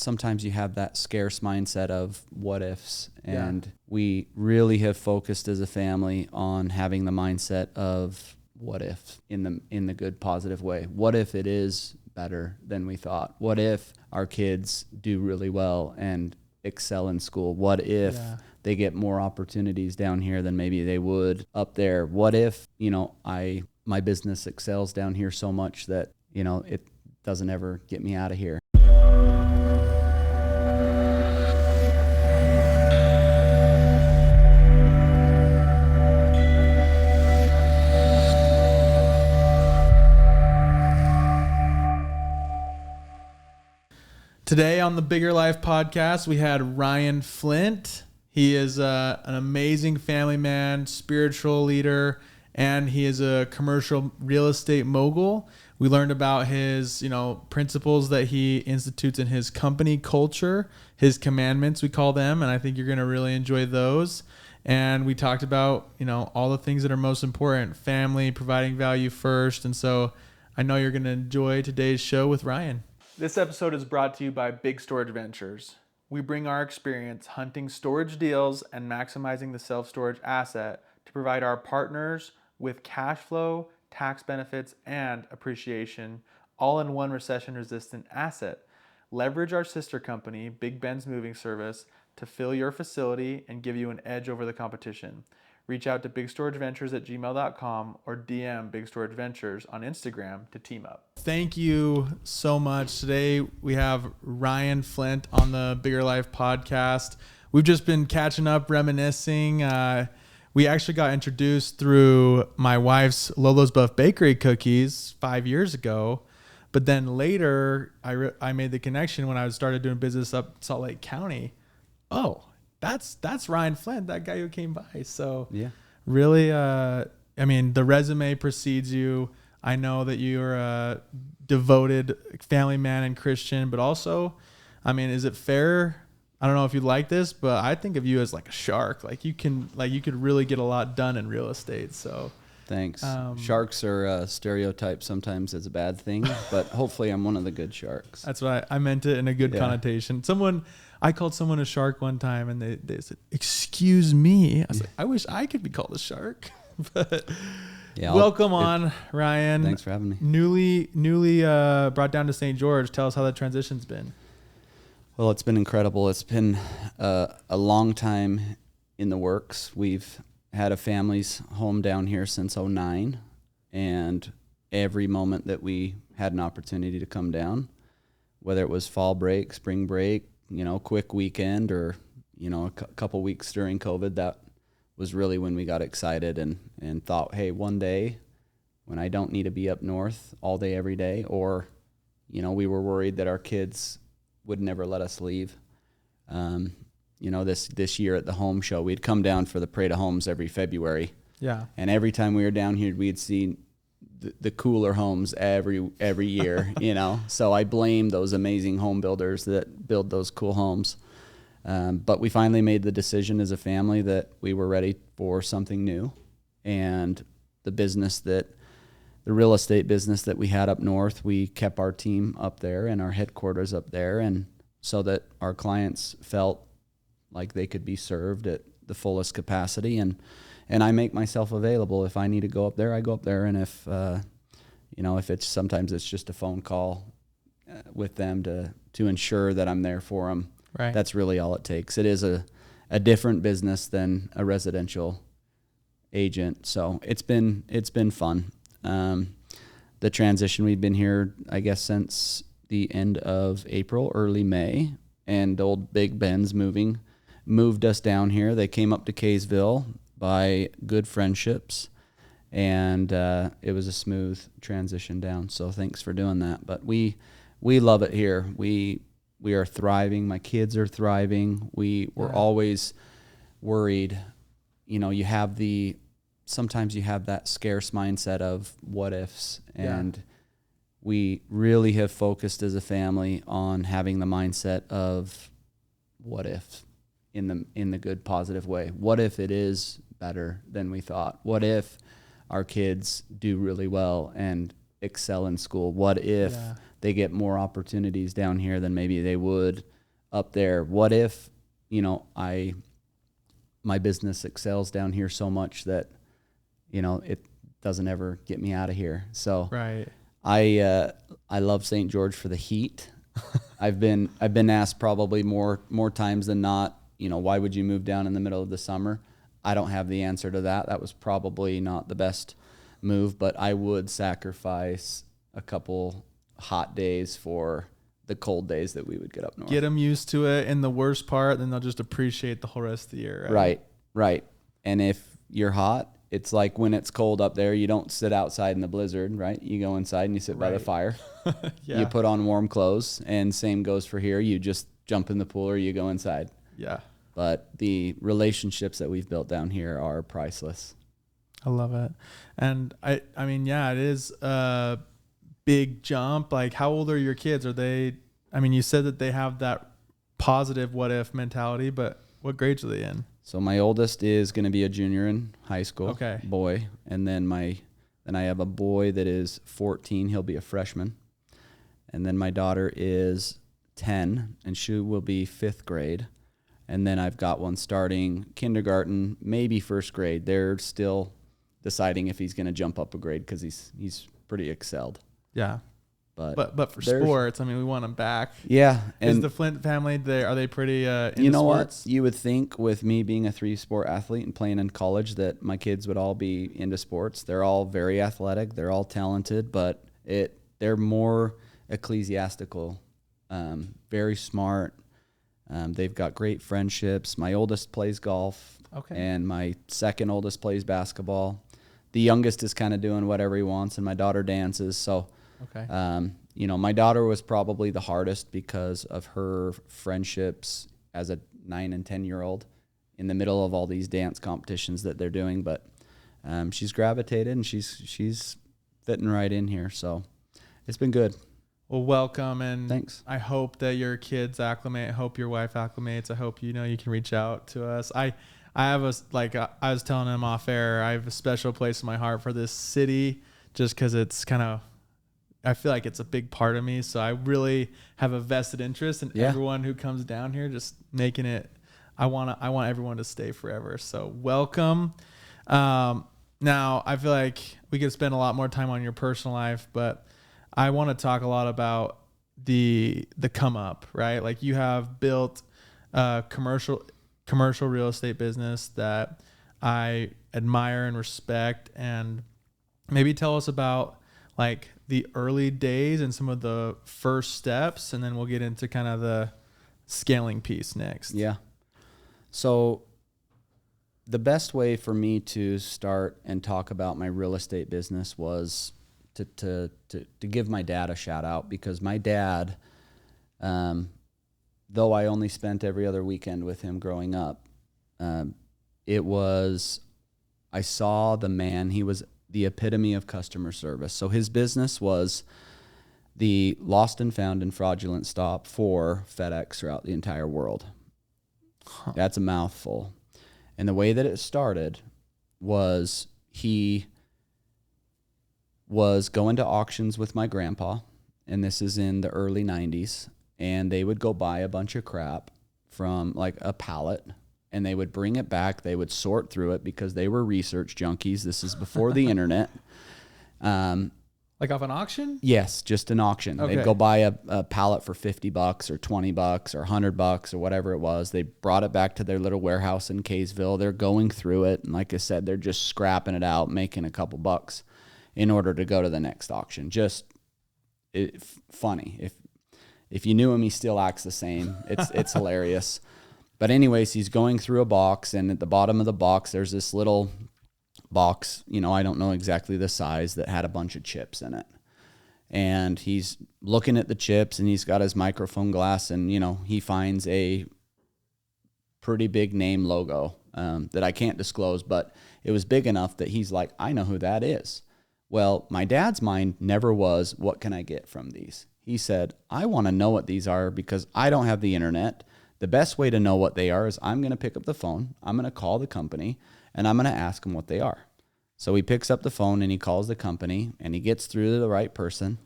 sometimes you have that scarce mindset of what ifs. And we really have focused as a family on having the mindset of what if in the good, positive way. What if it is better than we thought? What if our kids do really well and excel in school? What if they get more opportunities down here than maybe they would up there? What if, my business excels down here so much that, it doesn't ever get me out of here? Today on the Bigger Life podcast, we had Ryan Flint. He is an amazing family man, spiritual leader, and he is a commercial real estate mogul. We learned about his, principles that he institutes in his company culture, his commandments, we call them, and I think you're going to really enjoy those. And we talked about, all the things that are most important, family, providing value first. And so I know you're going to enjoy today's show with Ryan. This episode is brought to you by Big Storage Ventures. We bring our experience hunting storage deals and maximizing the self-storage asset to provide our partners with cash flow, tax benefits, and appreciation, all in one recession-resistant asset. Leverage our sister company, Big Ben's Moving Service, to fill your facility and give you an edge over the competition. Reach out to bigstorageventures@gmail.com or DM Big Storage Ventures on Instagram to team up. Thank you so much. Today we have Ryan Flint on the Bigger Life podcast. We've just been catching up, reminiscing. We actually got introduced through my wife's Lolo's Buff Bakery cookies 5 years ago. But then later I made the connection when I started doing business up Salt Lake County. Oh, that's Ryan Flint, that guy who came by. So really, the resume precedes you. I know that you're a devoted family man and Christian, but also, is it fair? I don't know if you like this, but I think of you as like a shark. You could really get a lot done in real estate. So thanks. Sharks are stereotyped sometimes as a bad thing, but hopefully I'm one of the good sharks. That's what I meant it in a good connotation. I called someone a shark one time and they said, "Excuse me." I was like, I wish I could be called a shark. But welcome on, Ryan. Thanks for having me. Newly brought down to St. George. Tell us how that transition's been. Well, it's been incredible. It's been a long time in the works. We've had a family's home down here since 2009, and every moment that we had an opportunity to come down, whether it was fall break, spring break, quick weekend, or, a couple weeks during COVID, that was really when we got excited and thought, hey, one day when I don't need to be up north all day, every day, or, we were worried that our kids would never let us leave. This year at the home show, we'd come down for the Parade of Homes every February. Yeah. And every time we were down here, we'd see the cooler homes every year, So I blame those amazing home builders that build those cool homes. But we finally made the decision as a family that we were ready for something new. And the real estate business that we had up north, we kept our team up there and our headquarters up there, and so that our clients felt like they could be served at the fullest capacity. And I make myself available. If I need to go up there, I go up there. And if sometimes it's just a phone call with them to ensure that I'm there for them. Right. That's really all it takes. It is a different business than a residential agent. So it's been fun. The transition, we've been here, I guess, since the end of April, early May, and old Big Ben's moved us down here. They came up to Kaysville by good friendships, and it was a smooth transition down. So thanks for doing that. But we love it here. We are thriving. My kids are thriving. We were always worried. Sometimes you have that scarce mindset of what ifs, and we really have focused as a family on having the mindset of what if in the good, positive way. What if it is better than we thought? What if our kids do really well and excel in school? What if they get more opportunities down here than maybe they would up there? What if, my business excels down here so much that, it doesn't ever get me out of here. So right. I love St. George for the heat. I've been asked probably more times than not, why would you move down in the middle of the summer? I don't have the answer to that. That was probably not the best move, but I would sacrifice a couple hot days for the cold days that we would get up north. Get them used to it in the worst part, then they'll just appreciate the whole rest of the year. Right. And if you're hot, it's like when it's cold up there, you don't sit outside in the blizzard, right? You go inside and you sit by the fire. Yeah. You put on warm clothes, and same goes for here. You just jump in the pool or you go inside. Yeah. But the relationships that we've built down here are priceless. I love it. And I mean, yeah, it is a big jump. Like, how old are your kids? You said that they have that positive what if mentality, but what grades are they in? So my oldest is going to be a junior in high school. Okay. Boy. And then I have a boy that is 14. He'll be a freshman. And then my daughter is 10 and she will be 5th grade. And then I've got one starting kindergarten, maybe 1st grade. They're still deciding if he's going to jump up a grade because he's pretty excelled. Yeah. But for There's- sports, I mean, we want them back. Yeah. Is the Flint family, are they pretty into you know sports? what? You would think with me being a 3-sport athlete and playing in college that my kids would all be into sports. They're all very athletic. They're all talented, but they're more ecclesiastical, very smart. They've got great friendships. My oldest plays golf. Okay. And my second oldest plays basketball. The youngest is kind of doing whatever he wants, and my daughter dances. So, okay. My daughter was probably the hardest because of her friendships as a 9 and 10-year-old in the middle of all these dance competitions that they're doing. But she's gravitated and she's fitting right in here. So it's been good. Well, welcome, and thanks. I hope that your kids acclimate. I hope your wife acclimates. I hope you can reach out to us. I have I was telling him off air, I have a special place in my heart for this city just because it's I feel like it's a big part of me. So I really have a vested interest in everyone who comes down here, just making it. I want everyone to stay forever. So welcome. Now I feel like we could spend a lot more time on your personal life, but I want to talk a lot about the come up, right? Like, you have built a commercial real estate business that I admire and respect, and maybe tell us about like the early days and some of the first steps, and then we'll get into kind of the scaling piece next. Yeah. So the best way for me to start and talk about my real estate business was to give my dad a shout out, because my dad, though I only spent every other weekend with him growing up, I saw the man. He was the epitome of customer service. So his business was the lost and found and fraudulent stop for FedEx throughout the entire world. Huh. That's a mouthful. And the way that it started was he was going to auctions with my grandpa, and this is in the early 90s, and they would go buy a bunch of crap from like a pallet, and they would bring it back. They would sort through it because they were research junkies. This is before the internet. Like off an auction? Yes, just an auction. Okay. They'd go buy a pallet for $50 or $20 or $100 or whatever it was. They brought it back to their little warehouse in Kaysville. They're going through it, and like I said, they're just scrapping it out, making a couple bucks in order to go to the next auction. Funny. If you knew him, he still acts the same. It's hilarious. But anyways, he's going through a box, and at the bottom of the box, there's this little box, I don't know exactly the size, that had a bunch of chips in it. And he's looking at the chips, and he's got his microphone glass, and, he finds a pretty big name logo that I can't disclose, but it was big enough that he's like, I know who that is. Well, my dad's mind never was, what can I get from these? He said, I want to know what these are because I don't have the internet. The best way to know what they are is I'm going to pick up the phone, I'm going to call the company, and I'm going to ask them what they are. So he picks up the phone and he calls the company, and he gets through to the right person,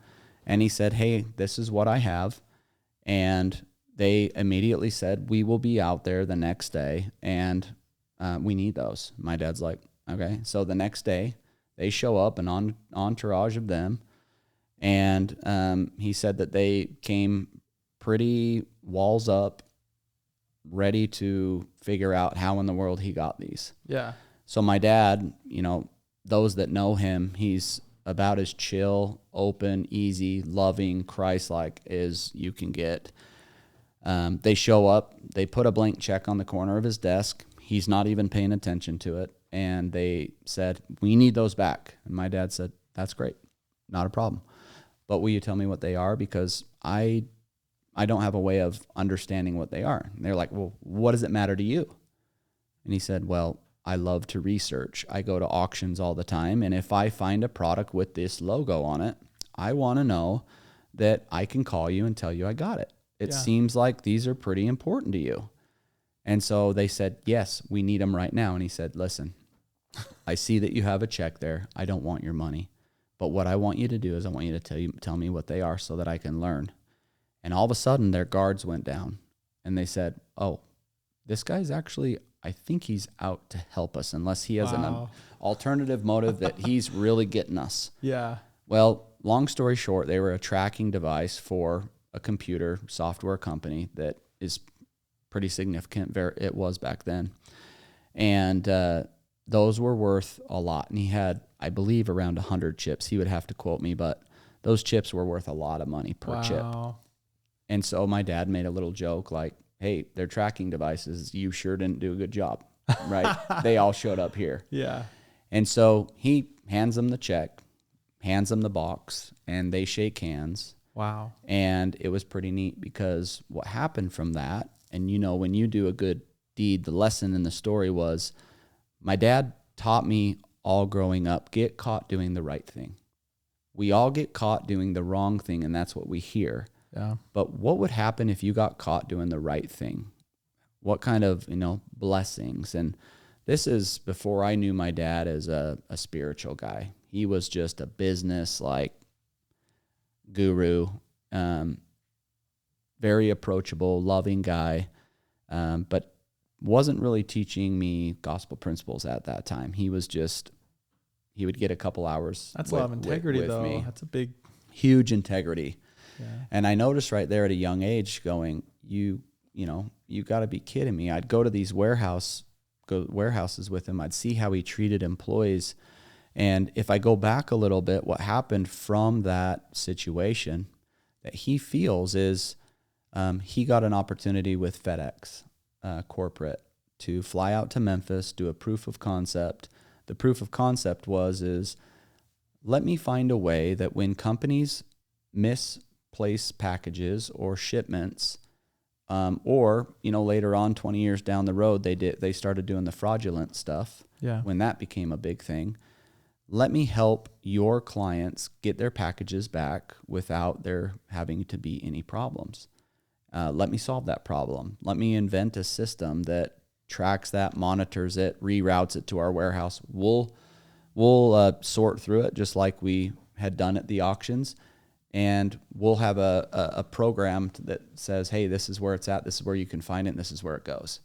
and he said, hey, this is what I have. And they immediately said, we will be out there the next day, and we need those. My dad's like, okay. So the next day they show up, an entourage of them. And he said that they came pretty walls up, ready to figure out how in the world he got these. Yeah. So my dad, you know, those that know him, he's about as chill, open, easy, loving, Christ-like as you can get. They show up, they put a blank check on the corner of his desk. He's not even paying attention to it. And they said, we need those back. And my dad said, that's great. Not a problem. But will you tell me what they are? Because I don't have a way of understanding what they are. And they're like, well, what does it matter to you? And he said, well, I love to research. I go to auctions all the time. And if I find a product with this logo on it, I want to know that I can call you and tell you I got it. It seems like these are pretty important to you. And so they said, yes, we need them right now. And he said, listen, I see that you have a check there. I don't want your money. But what I want you to do is I want you to tell me what they are so that I can learn. And all of a sudden their guards went down and they said, oh, this guy's actually, I think he's out to help us unless he has an alternative motive that he's really getting us. Yeah. Well, long story short, they were a tracking device for a computer software company that is pretty significant. It was back then. And those were worth a lot. And he had, I believe, around 100 chips. He would have to quote me, but those chips were worth a lot of money per chip. And so my dad made a little joke like, hey, they're tracking devices. You sure didn't do a good job, right? They all showed up here. Yeah. And so he hands them the check, hands them the box, and they shake hands. Wow. And it was pretty neat because what happened from that, and you know, when you do a good deed, the lesson in the story was my dad taught me all growing up, get caught doing the right thing. We all get caught doing the wrong thing, and that's what we hear. Yeah. But what would happen if you got caught doing the right thing? What kind of, blessings? And this is before I knew my dad as a spiritual guy. He was just a business guru, very approachable, loving guy, but wasn't really teaching me gospel principles at that time. He would get a couple hours. That's a lot of integrity, though. Me. That's a big, huge integrity. Yeah. And I noticed right there at a young age going, you got to be kidding me. I'd go to these warehouses with him. I'd see how he treated employees. And if I go back a little bit, what happened from that situation that he feels is he got an opportunity with FedEx corporate to fly out to Memphis, do a proof of concept. The proof of concept is let me find a way that when companies misplace packages or shipments, or later on 20 years down the road, they started doing the fraudulent stuff. Yeah. When that became a big thing. Let me help your clients get their packages back without there having to be any problems. Let me solve that problem. Let me invent a system that tracks that, monitors it, reroutes it to our warehouse. We'll sort through it just like we had done at the auctions, and we'll have a program that says, hey, this is where it's at, this is where you can find it, and this is where it goes.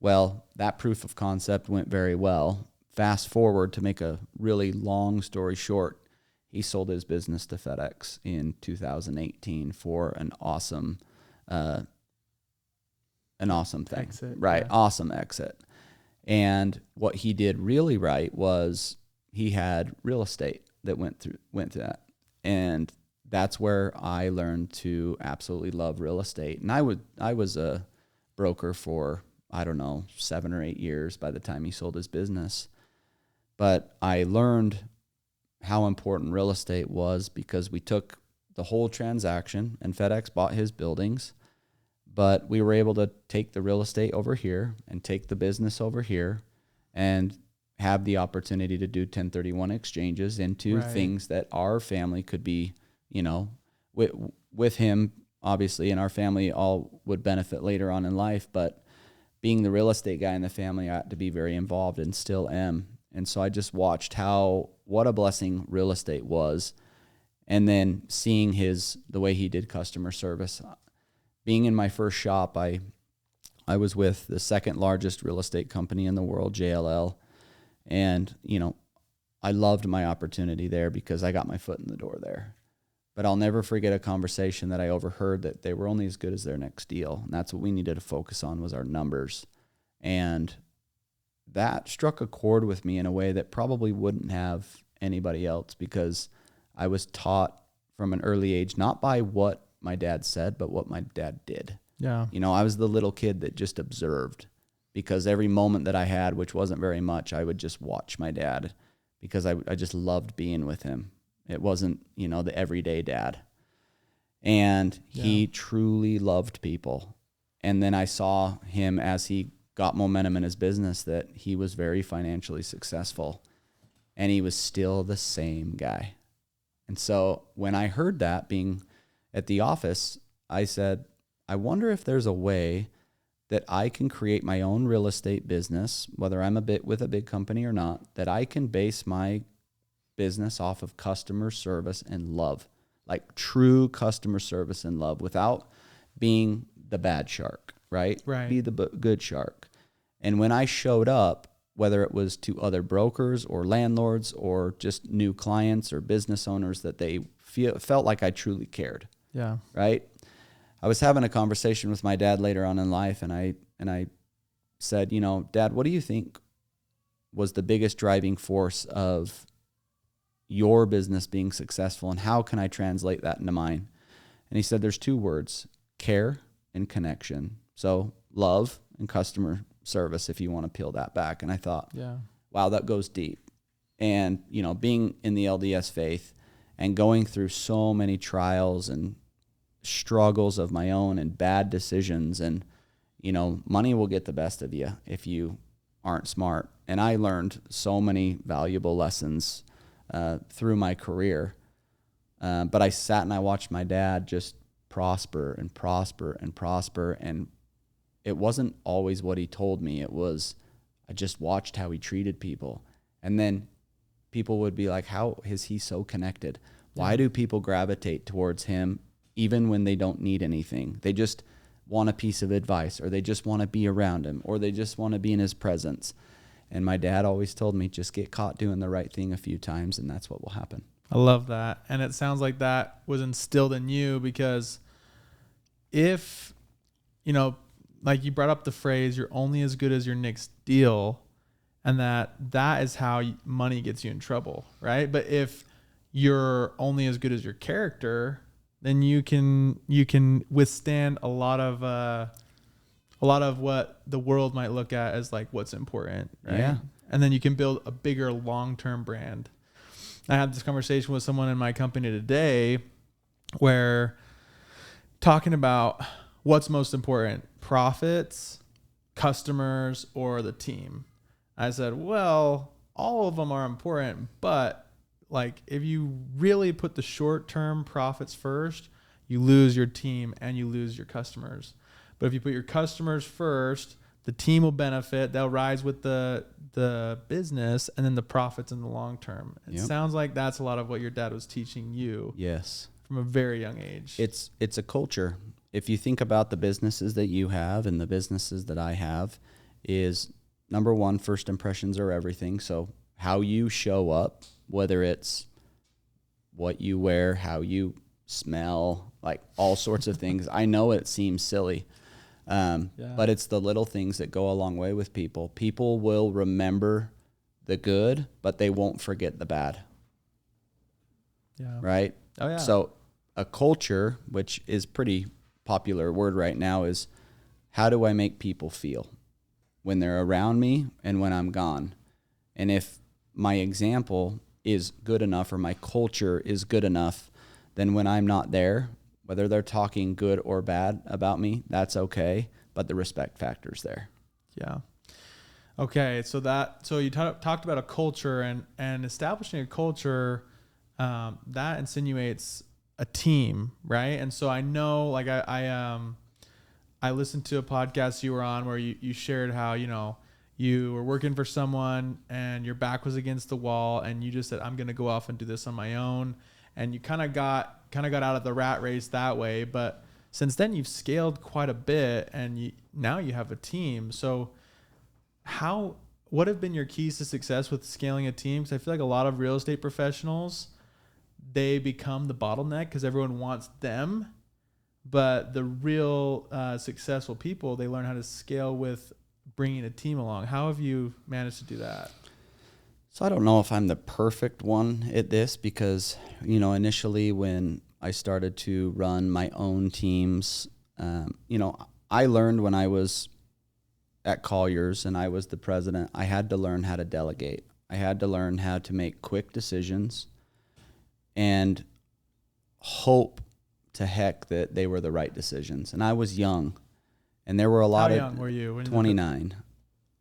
Well, that proof of concept went very well. Fast forward to make a really long story short, he sold his business to FedEx in 2018 for an awesome thing. Exit, right? Yeah. Awesome exit. And what he did really right was he had real estate that went through that. And that's where I learned to absolutely love real estate. And I was a broker for, 7 or 8 years by the time he sold his business. But I learned how important real estate was because we took the whole transaction and FedEx bought his buildings, but we were able to take the real estate over here and take the business over here and have the opportunity to do 1031 exchanges into things that our family could be, with him, obviously, and our family all would benefit later on in life. But being the real estate guy in the family, I had to be very involved and still am. And so I just watched what a blessing real estate was. And then seeing the way he did customer service, being in my first shop, I was with the second largest real estate company in the world, JLL. And, I loved my opportunity there because I got my foot in the door there. But I'll never forget a conversation that I overheard that they were only as good as their next deal. And that's what we needed to focus on, was our numbers. And that struck a chord with me in a way that probably wouldn't have anybody else, because I was taught from an early age, not by what my dad said, but what my dad did. Yeah. I was the little kid that just observed, because every moment that I had, which wasn't very much, I would just watch my dad, because I just loved being with him. It wasn't, the everyday dad. And he truly loved people. And then I saw him, as he got momentum in his business, that he was very financially successful, and he was still the same guy. And so when I heard that, being at the office, I said, I wonder if there's a way that I can create my own real estate business, whether I'm with a big company or not, that I can base my business off of customer service and love, like true customer service and love, without being the bad shark, right? Be the good shark. And when I showed up, whether it was to other brokers or landlords or just new clients or business owners, that they felt like I truly cared. Yeah. Right. I was having a conversation with my dad later on in life, and I said, Dad, what do you think was the biggest driving force of your business being successful, and how can I translate that into mine? And he said, there's two words: care and connection. So love and customer service, if you want to peel that back. And I thought, wow, that goes deep. And, being in the LDS faith and going through so many trials and struggles of my own and bad decisions, and, money will get the best of you if you aren't smart. And I learned so many valuable lessons through my career. But I sat and I watched my dad just prosper and prosper and prosper. And it wasn't always what he told me. It was, I just watched how he treated people. And then people would be like, how is he so connected? Why do people gravitate towards him even when they don't need anything? They just want a piece of advice, or they just want to be around him, or they just want to be in his presence. And my dad always told me, just get caught doing the right thing a few times, and that's what will happen. I love that. And it sounds like that was instilled in you, because if, like you brought up the phrase, you're only as good as your next deal, and that is how money gets you in trouble, right? But if you're only as good as your character, then you can withstand a lot of what the world might look at as like what's important, right? Yeah. And then you can build a bigger long-term brand. I had this conversation with someone in my company today where talking about what's most important, profits, customers, or the team. I said, well, all of them are important, but like if you really put the short-term profits first, you lose your team and you lose your customers. But if you put your customers first, the team will benefit. They'll rise with the business, and then the profits in the long term. It sounds like that's a lot of what your dad was teaching you. Yes. From a very young age. It's a culture. If you think about the businesses that you have and the businesses that I have, is number one, first impressions are everything. So how you show up, whether it's what you wear, how you smell, like all sorts of things. I know it seems silly, but it's the little things that go a long way with people. People will remember the good, but they won't forget the bad. Yeah. Right? Oh, yeah. So a culture, which is pretty popular word right now, is how do I make people feel when they're around me and when I'm gone? And if my example is good enough, or my culture is good enough, then when I'm not there, whether they're talking good or bad about me, that's okay. But the respect factor's there. Yeah. Okay. So you talked about a culture, and establishing a culture, that insinuates a team, right? And so I know, like I listened to a podcast you were on where you shared how, you were working for someone and your back was against the wall, and you just said, I'm going to go off and do this on my own. And you kind of got out of the rat race that way. But since then you've scaled quite a bit, and now you have a team. So what have been your keys to success with scaling a team? Because I feel like a lot of real estate professionals, they become the bottleneck because everyone wants them. But the real successful people, they learn how to scale with bringing a team along. How have you managed to do that? So I don't know if I'm the perfect one at this because, initially when I started to run my own teams, I learned when I was at Colliers and I was the president, I had to learn how to delegate. I had to learn how to make quick decisions and hope to heck that they were the right decisions. And I was young, and there were a lot of... How young were you? 29.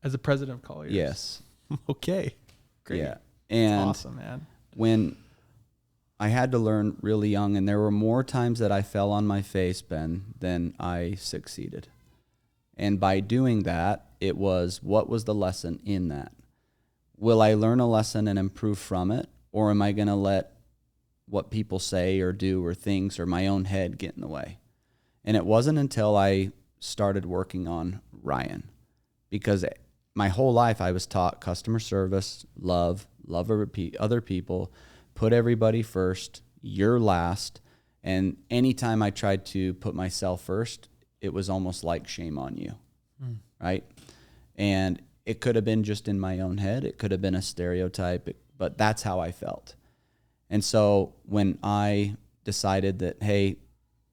As a president of Colliers? Yes. Okay. Great. Yeah. And that's awesome, man. When I had to learn really young, and there were more times that I fell on my face, Ben, than I succeeded. And by doing that, it was, what was the lesson in that? Will I learn a lesson and improve from it? Or am I going to let what people say or do or things or my own head get in the way? And it wasn't until I started working on Ryan, because my whole life I was taught customer service, love other people, put everybody first, you're last. And anytime I tried to put myself first, it was almost like shame on you, right? And it could have been just in my own head. It could have been a stereotype, but that's how I felt. And so when I decided that, hey,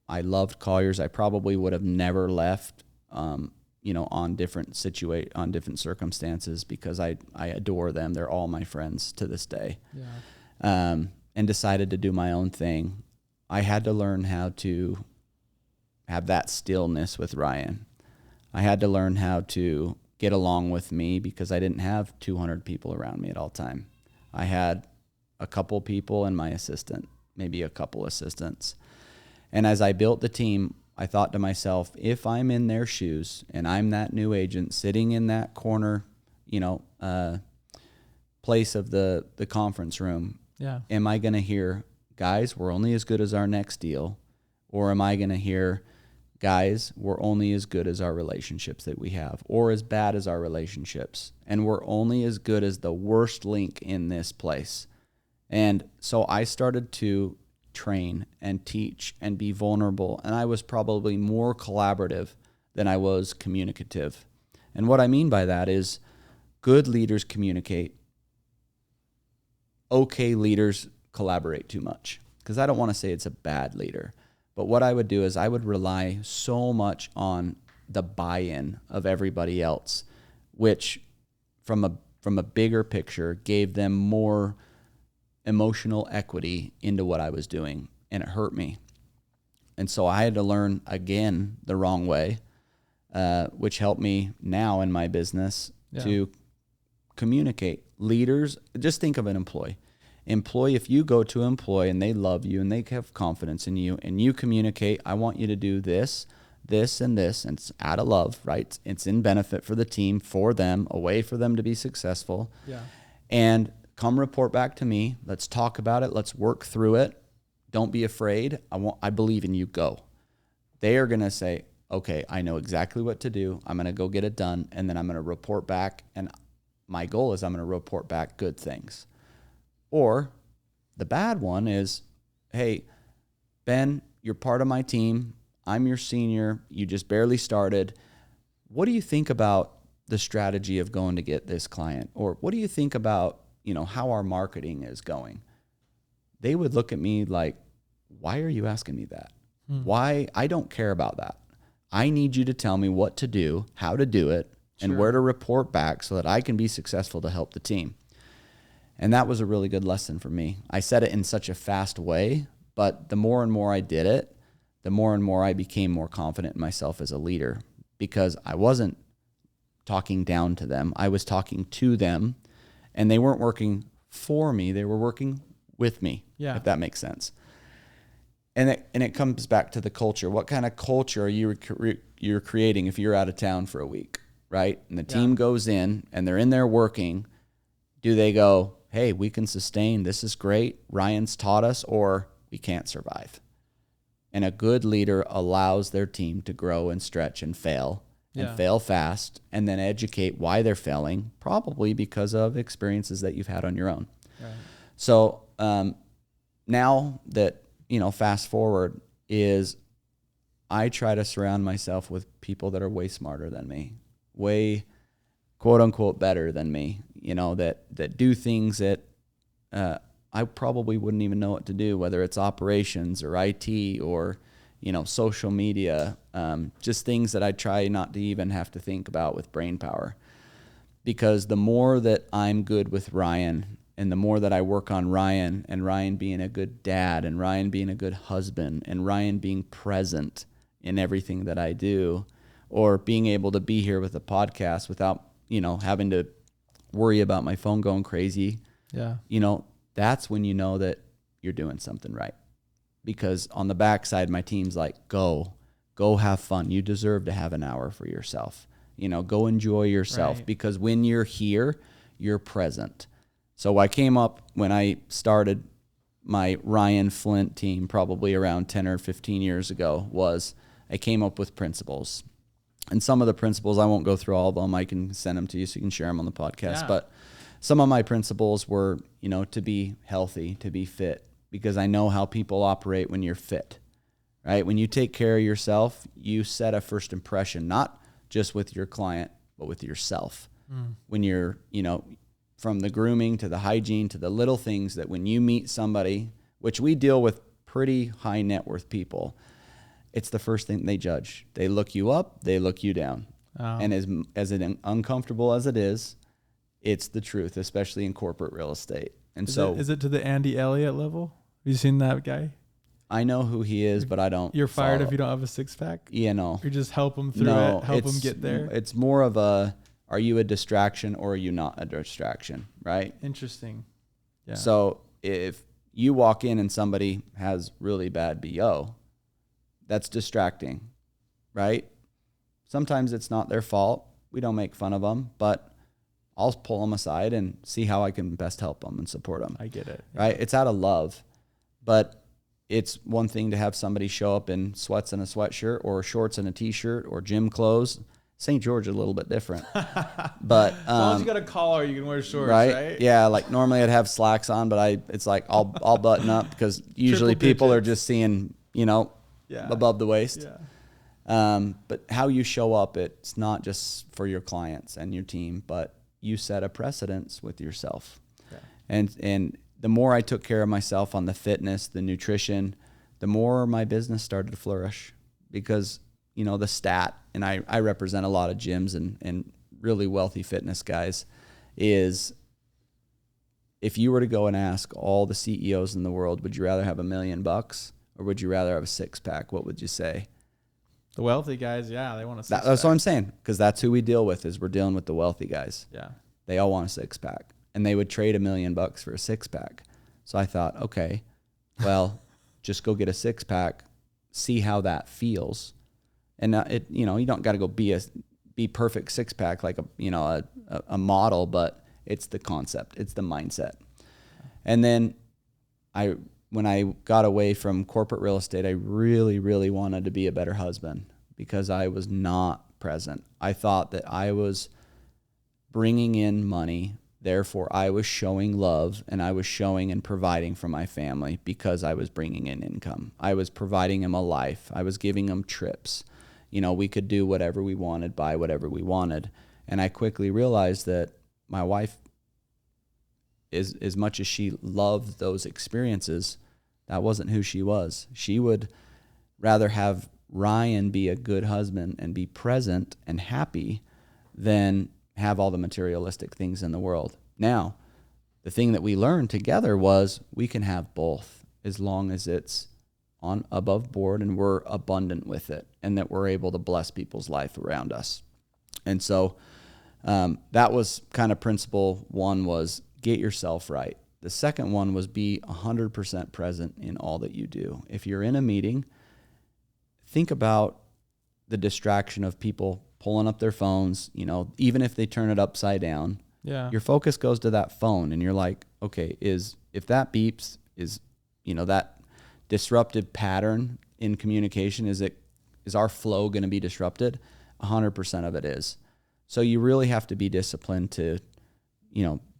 I loved Colliers, I probably would have never left, on different circumstances, because I adore them. They're all my friends to this day. Yeah. And decided to do my own thing. I had to learn how to have that stillness with Ryan. I had to learn how to get along with me, because I didn't have 200 people around me at all time. I had a couple people and my assistant, maybe a couple assistants. And as I built the team, I thought to myself, if I'm in their shoes and I'm that new agent sitting in that corner, place of the conference room, am I going to hear, guys, we're only as good as our next deal? Or am I going to hear, guys, we're only as good as our relationships that we have, or as bad as our relationships, and we're only as good as the worst link in this place? And so I started to train and teach and be vulnerable, and I was probably more collaborative than I was communicative. And what I mean by that is, good leaders communicate. Okay leaders collaborate too much, because I don't want to say it's a bad leader. But what I would do is I would rely so much on the buy-in of everybody else, which from a bigger picture gave them more emotional equity into what I was doing, and it hurt me. And so I had to learn again the wrong way, which helped me now in my business to communicate. Leaders, just think of an employee. If you go to an employee and they love you and they have confidence in you, and you communicate, I want you to do this, this, and this, and it's out of love, right? It's in benefit for the team, for them, a way for them to be successful. Yeah. And come report back to me. Let's talk about it. Let's work through it. Don't be afraid. I believe in you. Go. They are going to say, okay, I know exactly what to do. I'm going to go get it done. And then I'm going to report back. And my goal is I'm going to report back good things. Or the bad one is, hey, Ben, you're part of my team. I'm your senior. You just barely started. What do you think about the strategy of going to get this client? Or what do you think about, how our marketing is going? They would look at me like, why are you asking me that? Why? I don't care about that. I need you to tell me what to do, how to do it, and where to report back so that I can be successful to help the team. And that was a really good lesson for me. I said it in such a fast way, but the more and more I did it, the more and more I became more confident in myself as a leader, because I wasn't talking down to them. I was talking to them, and they weren't working for me. They were working with me, if that makes sense. And it comes back to the culture. What kind of culture are you're creating if you're out of town for a week, right? And the team goes in, and they're in there working. Do they go, hey, we can sustain, this is great, Ryan's taught us, or we can't survive? And a good leader allows their team to grow and stretch and fail fail fast, and then educate why they're failing, probably because of experiences that you've had on your own. Right. So now that, fast forward is I try to surround myself with people that are way smarter than me, way quote unquote better than me, that do things that I probably wouldn't even know what to do, whether it's operations or IT or, social media, just things that I try not to even have to think about with brain power. Because the more that I'm good with Ryan and the more that I work on Ryan and Ryan being a good dad and Ryan being a good husband and Ryan being present in everything that I do, or being able to be here with a podcast without, having to worry about my phone going crazy. Yeah. That's when you know that you're doing something right. Because on the backside, my team's like, go have fun. You deserve to have an hour for yourself. Go enjoy yourself. Right. Because when you're here, you're present. So I came up when I started my Ryan Flint team, probably around 10 or 15 years ago, was I came up with principles. And some of the principles, I won't go through all of them. I can send them to you so you can share them on the podcast. Yeah. But some of my principles were, to be healthy, to be fit, because I know how people operate when you're fit, right? When you take care of yourself, you set a first impression, not just with your client, but with yourself. When you're, from the grooming to the hygiene to the little things that when you meet somebody, which we deal with pretty high net worth people, it's the first thing they judge. They look you up, they look you down. Oh. And as uncomfortable as it is, it's the truth, especially in corporate real estate. And is it to the Andy Elliott level? Have you seen that guy? I know who he is, but I don't. You're fired if you don't have a six pack? Yeah, no. You just help him through it, help him get there. It's more of are you a distraction or are you not a distraction, right? Interesting. Yeah. So if you walk in and somebody has really bad BO, that's distracting, right? Sometimes it's not their fault. We don't make fun of them, but I'll pull them aside and see how I can best help them and support them. I get it. Right? It's out of love. But it's one thing to have somebody show up in sweats and a sweatshirt or shorts and a t-shirt or gym clothes. St. George is a little bit different. But as long as you got a collar, you can wear shorts, right? Yeah, like normally I'd have slacks on, but it's like I'll button up because usually people are just seeing, above the waist. Yeah. But how you show up, it's not just for your clients and your team, but you set a precedence with yourself. Yeah. And the more I took care of myself on the fitness, the nutrition, the more my business started to flourish because, the stat, and I represent a lot of gyms and really wealthy fitness guys, is if you were to go and ask all the CEOs in the world, would you rather have $1 million or would you rather have a six pack? What would you say? The wealthy guys, yeah, they want a six-pack. That's what I'm saying, because that's who we deal with. Is we're dealing with the wealthy guys. Yeah, they all want a six-pack, and they would trade $1 million for a six-pack. So I thought, okay, well, just go get a six-pack, see how that feels, and you don't got to go be perfect six-pack like a model, but it's the concept, it's the mindset. And then when I got away from corporate real estate, I really, really wanted to be a better husband because I was not present. I thought that I was bringing in money, therefore I was showing love and I was showing and providing for my family because I was bringing in income. I was providing them a life. I was giving them trips. We could do whatever we wanted, buy whatever we wanted. And I quickly realized that my wife, as much as she loved those experiences, that wasn't who she was. She would rather have Ryan be a good husband and be present and happy than have all the materialistic things in the world. Now, the thing that we learned together was we can have both as long as it's on above board and we're abundant with it and that we're able to bless people's life around us. And so that was kind of principle one, was get yourself right. The second one was be 100% present in all that you do. If you're in a meeting, think about the distraction of people pulling up their phones, even if they turn it upside down. Yeah. Your focus goes to that phone and you're like, okay, if that beeps, is that disruptive pattern in communication? Is our flow going to be disrupted? 100% of it is. So you really have to be disciplined to,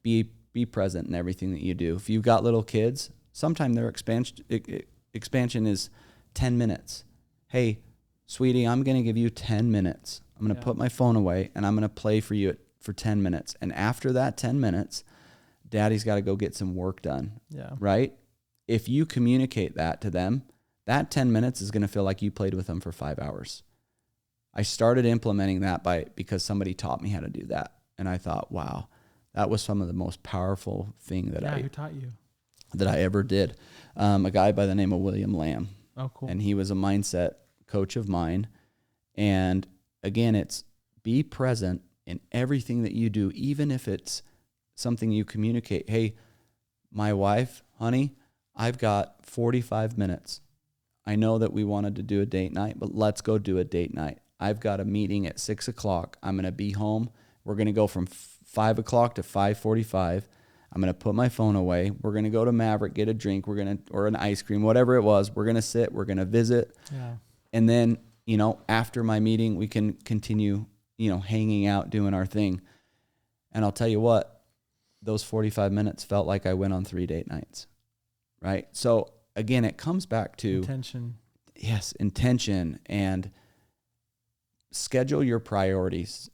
be present in everything that you do. If you've got little kids, sometimes their expansion is 10 minutes. Hey, sweetie, I'm going to give you 10 minutes. I'm going to put my phone away and I'm going to play for you for 10 minutes. And after that 10 minutes, daddy's got to go get some work done. Yeah. Right? If you communicate that to them, that 10 minutes is going to feel like you played with them for 5 hours. I started implementing that because somebody taught me how to do that. And I thought, wow, that was some of the most powerful thing who taught you? That I ever did. A guy by the name of William Lamb. Oh, cool. And he was a mindset coach of mine. And again, it's be present in everything that you do, even if it's something you communicate. Hey, my wife, honey, I've got 45 minutes. I know that we wanted to do a date night, but let's go do a date night. I've got a meeting at 6 o'clock. I'm going to be home. We're going to go from 5 o'clock to 5:45. I'm going to put my phone away. We're going to go to Maverick, get a drink. Or an ice cream, whatever it was. We're going to sit. We're going to visit. Yeah. And then, after my meeting, we can continue, hanging out, doing our thing. And I'll tell you what, those 45 minutes felt like I went on 3 date nights. Right? So again, it comes back to intention. Yes, intention, and schedule your priorities.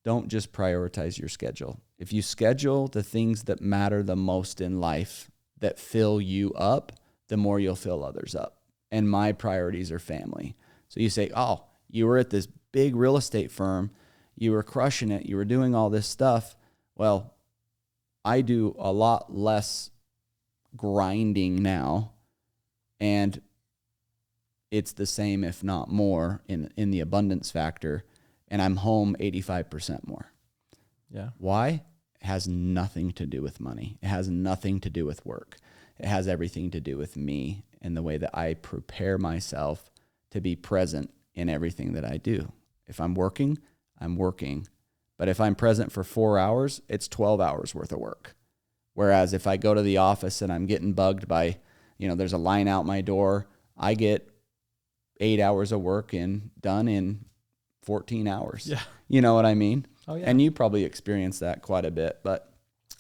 Don't just prioritize your schedule. If you schedule the things that matter the most in life that fill you up, the more you'll fill others up. And my priorities are family. So you say, oh, you were at this big real estate firm. You were crushing it. You were doing all this stuff. Well, I do a lot less grinding now, and it's the same, if not more, in the abundance factor, and I'm home 85% more. Yeah. Why? It has nothing to do with money. It has nothing to do with work. It has everything to do with me and the way that I prepare myself to be present in everything that I do. If I'm working, I'm working. But if I'm present for 4 hours, it's 12 hours worth of work. Whereas if I go to the office and I'm getting bugged by, there's a line out my door, I get 8 hours of work done in 14 hours. Yeah. You know what I mean? Oh, yeah. And you probably experience that quite a bit, but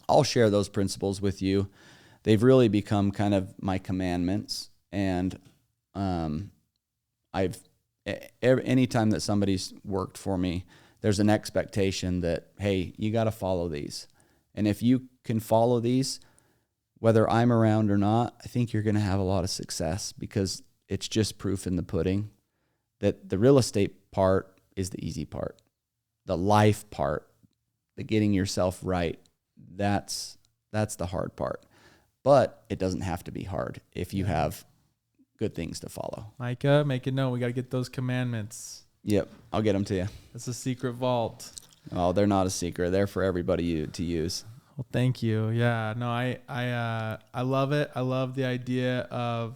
I'll share those principles with you. They've really become kind of my commandments. And anytime that somebody's worked for me, there's an expectation that, hey, you got to follow these. And if you can follow these, whether I'm around or not, I think you're going to have a lot of success, because it's just proof in the pudding that the real estate part is the easy part. The life part, the getting yourself right, that's the hard part. But it doesn't have to be hard if you have good things to follow. Micah, make it known. We got to get those commandments. Yep, I'll get them to you. That's a secret vault. Oh, they're not a secret. They're for everybody to use. Well, thank you. Yeah, no, I love it. I love the idea of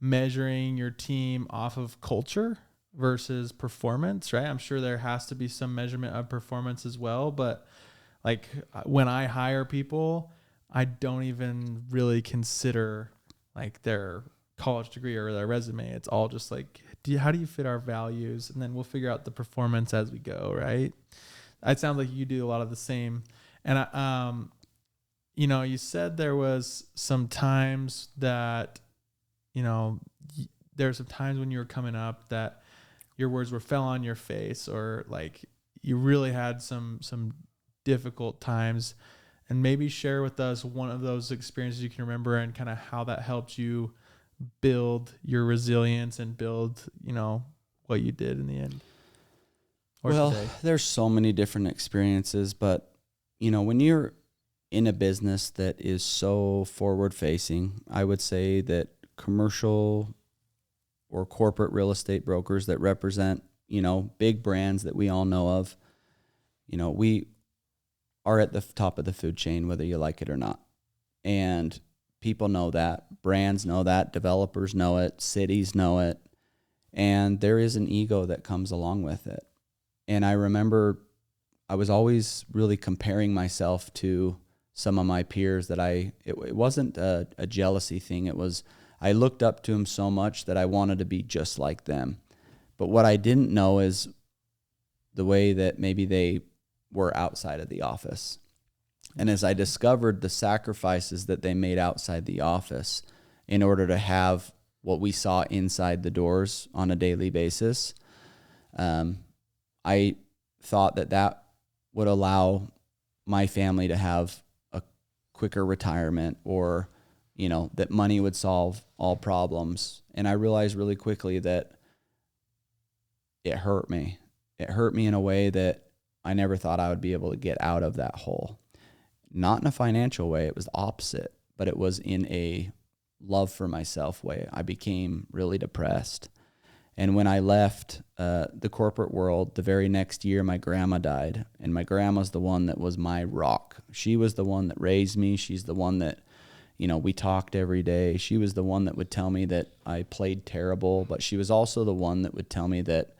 measuring your team off of culture versus performance, right? I'm sure there has to be some measurement of performance as well, but like when I hire people, I don't even really consider like their college degree or their resume. It's all just like, how do you fit our values? And then we'll figure out the performance as we go, right? It sounds like you do a lot of the same. And, you said there was some times that, there were some times when you were coming up that your words fell on your face, or like you really had some difficult times, and maybe share with us one of those experiences you can remember and kind of how that helped you build your resilience and build, what you did in the end. Well, there's so many different experiences, but when you're in a business that is so forward facing, I would say that commercial or corporate real estate brokers that represent, big brands that we all know of, we are at the top of the food chain, whether you like it or not. And people know that, brands know that, developers know it, cities know it. And there is an ego that comes along with it. And I remember I was always really comparing myself to some of my peers that it wasn't a jealousy thing. It was, I looked up to them so much that I wanted to be just like them. But what I didn't know is the way that maybe they were outside of the office. And as I discovered the sacrifices that they made outside the office in order to have what we saw inside the doors on a daily basis, I thought that would allow my family to have a quicker retirement, or, that money would solve all problems. And I realized really quickly that it hurt me. It hurt me in a way that I never thought I would be able to get out of that hole. Not in a financial way, it was the opposite, but it was in a love for myself way. I became really depressed. And when I left the corporate world, the very next year, my grandma died. And my grandma's the one that was my rock. She was the one that raised me. She's the one that, we talked every day. She was the one that would tell me that I played terrible, but she was also the one that would tell me that,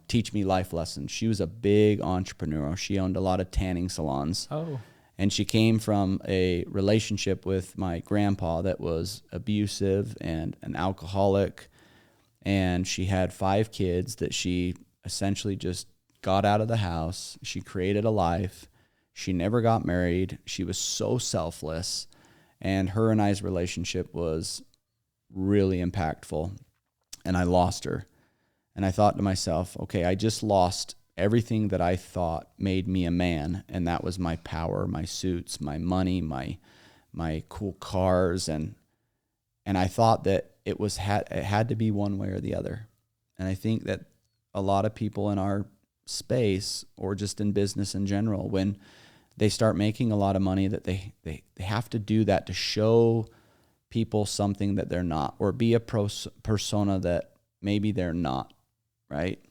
teach me life lessons. She was a big entrepreneur. She owned a lot of tanning salons. Oh. And she came from a relationship with my grandpa that was abusive and an alcoholic. And she had 5 kids that she essentially just got out of the house. She created a life. She never got married. She was so selfless. And her and I's relationship was really impactful. And I lost her. And I thought to myself, okay, I just lost everything that I thought made me a man. And that was my power, my suits, my money, my cool cars. And I thought that it had to be one way or the other. And I think that a lot of people in our space, or just in business in general, when they start making a lot of money, that they have to do that to show people something that they're not, or be a persona that maybe they're not, right?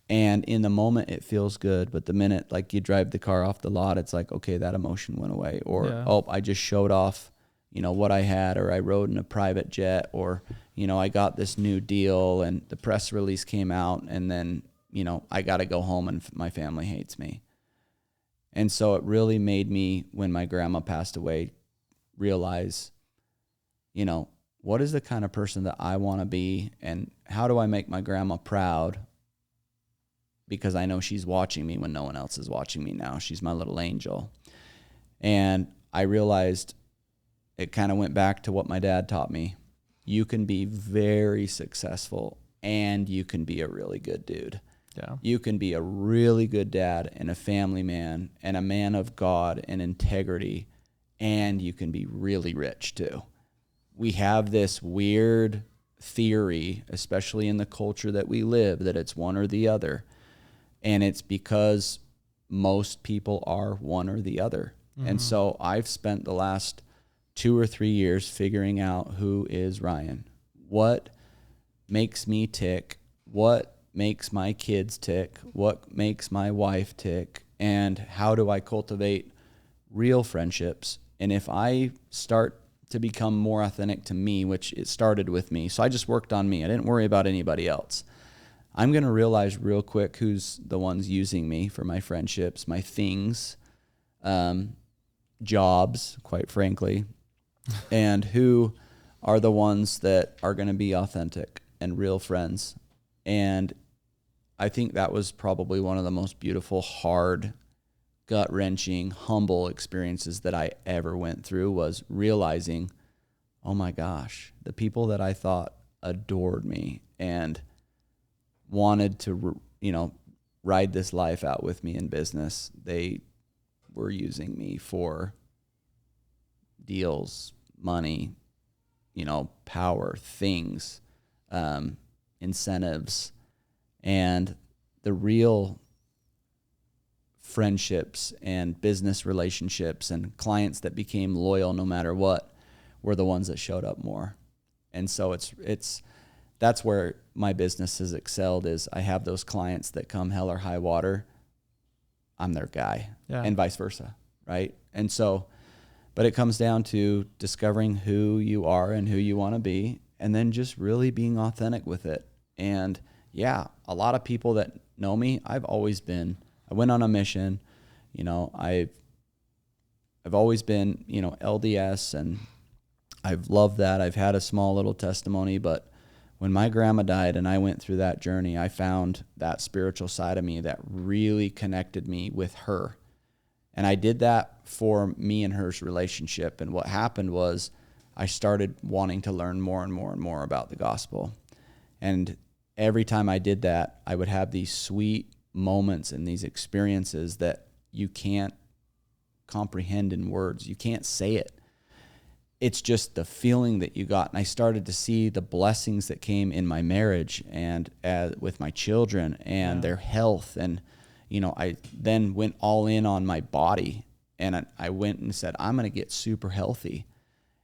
And in the moment it feels good, but the minute like you drive the car off the lot, it's like, okay, that emotion went away. Or, oh, I just showed off, what I had, or I rode in a private jet, or, I got this new deal and the press release came out, and then, I got to go home and my family hates me. And so it really made me, when my grandma passed away, realize, what is the kind of person that I want to be, and how do I make my grandma proud? Because I know she's watching me when no one else is watching me now. She's my little angel. And I realized it kind of went back to what my dad taught me. You can be very successful and you can be a really good dude. Yeah. You can be a really good dad and a family man and a man of God and integrity, and you can be really rich too. We have this weird theory, especially in the culture that we live, that it's one or the other. And it's because most people are one or the other. Mm-hmm. And so I've spent the last 2 or 3 years figuring out who is Ryan. What makes me tick? What makes my kids tick? What makes my wife tick? And how do I cultivate real friendships? And if I start to become more authentic to me, which it started with me, so I just worked on me. I didn't worry about anybody else. I'm going to realize real quick who's the ones using me for my friendships, my things, jobs, quite frankly, and who are the ones that are going to be authentic and real friends. And I think that was probably one of the most beautiful, hard, gut-wrenching, humble experiences that I ever went through, was realizing, oh my gosh, the people that I thought adored me and wanted to, ride this life out with me in business, they were using me for deals, money, power, things, incentives. And the real friendships and business relationships and clients that became loyal no matter what were the ones that showed up more. And so that's where my business has excelled, is I have those clients that come hell or high water, I'm their guy, and vice versa, right? And so, but it comes down to discovering who you are and who you want to be, and then just really being authentic with it. And a lot of people that know me, I went on a mission, I've always been, LDS, and I've loved that. I've had a small little testimony, but when my grandma died and I went through that journey, I found that spiritual side of me that really connected me with her. And I did that for me and her's relationship. And what happened was I started wanting to learn more and more and more about the gospel. And every time I did that, I would have these sweet moments and these experiences that you can't comprehend in words. You can't say it. It's just the feeling that you got. And I started to see the blessings that came in my marriage and with my children and their health. And, you know, I then went all in on my body, and I went and said, I'm going to get super healthy.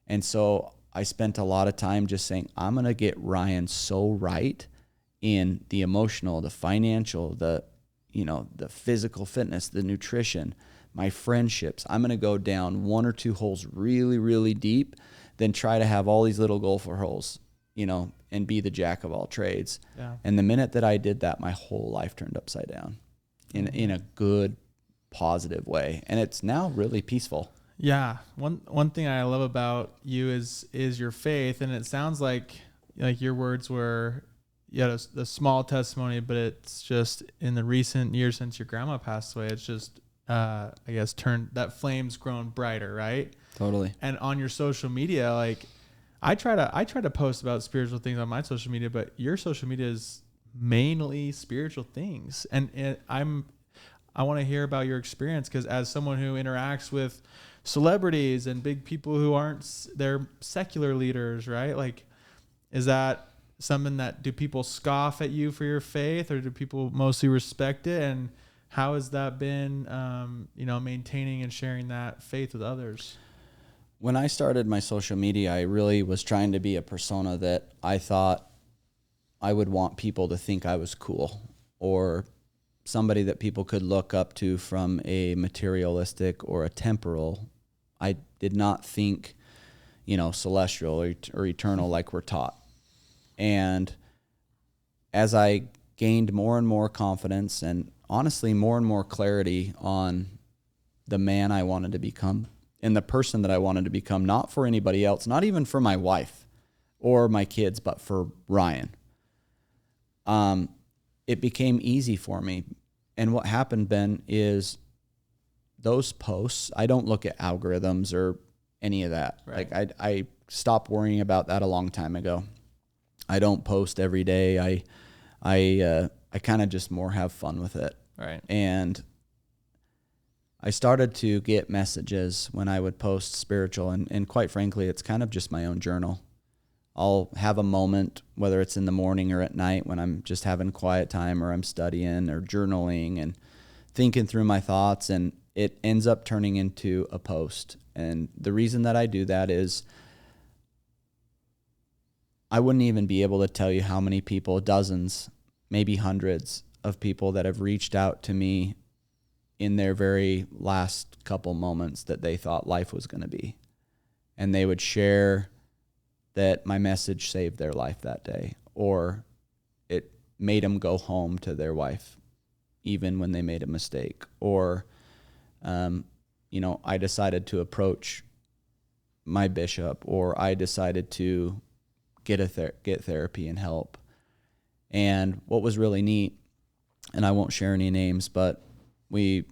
And so I spent a lot of time just saying, I'm going to get Ryan so right in the emotional, the financial, the physical fitness, the nutrition, my friendships. I'm going to go down 1 or 2 holes really, really deep, then try to have all these little golfer holes, you know, and be the jack of all trades. Yeah. And the minute that I did that, my whole life turned upside down in a good, positive way. And it's now really peaceful. Yeah. One thing I love about you is your faith. And it sounds like your words were, you had a small testimony, but it's just in the recent years since your grandma passed away, it's just, I guess that flame's grown brighter, right? Totally. And on your social media, like I try to post about spiritual things on my social media, but your social media is mainly spiritual things. And I want to hear about your experience, because as someone who interacts with celebrities and big people who aren't, they're secular leaders, right? Like, is that something do people scoff at you for your faith, or do people mostly respect it? And how has that been, maintaining and sharing that faith with others? When I started my social media, I really was trying to be a persona that I thought I would want people to think I was cool, or somebody that people could look up to from a materialistic or a temporal. I did not think, celestial or eternal like we're taught. And as I gained more and more confidence and honestly more and more clarity on the man I wanted to become and the person that I wanted to become, not for anybody else, not even for my wife or my kids, but for Ryan, it became easy for me. And what happened, Ben, is those posts, I don't look at algorithms or any of that. Right. Like I stopped worrying about that a long time ago. I don't post every day. I kind of just more have fun with it. Right. And I started to get messages when I would post spiritual, and quite frankly, it's kind of just my own journal. I'll have a moment, whether it's in the morning or at night when I'm just having quiet time or I'm studying or journaling and thinking through my thoughts, and it ends up turning into a post. And the reason that I do that is I wouldn't even be able to tell you how many people, dozens, maybe hundreds of people that have reached out to me in their very last couple moments that they thought life was going to be. And they would share that my message saved their life that day, or it made them go home to their wife even when they made a mistake, or I decided to approach my bishop, or I decided to get therapy and help. And what was really neat, and I won't share any names, but we're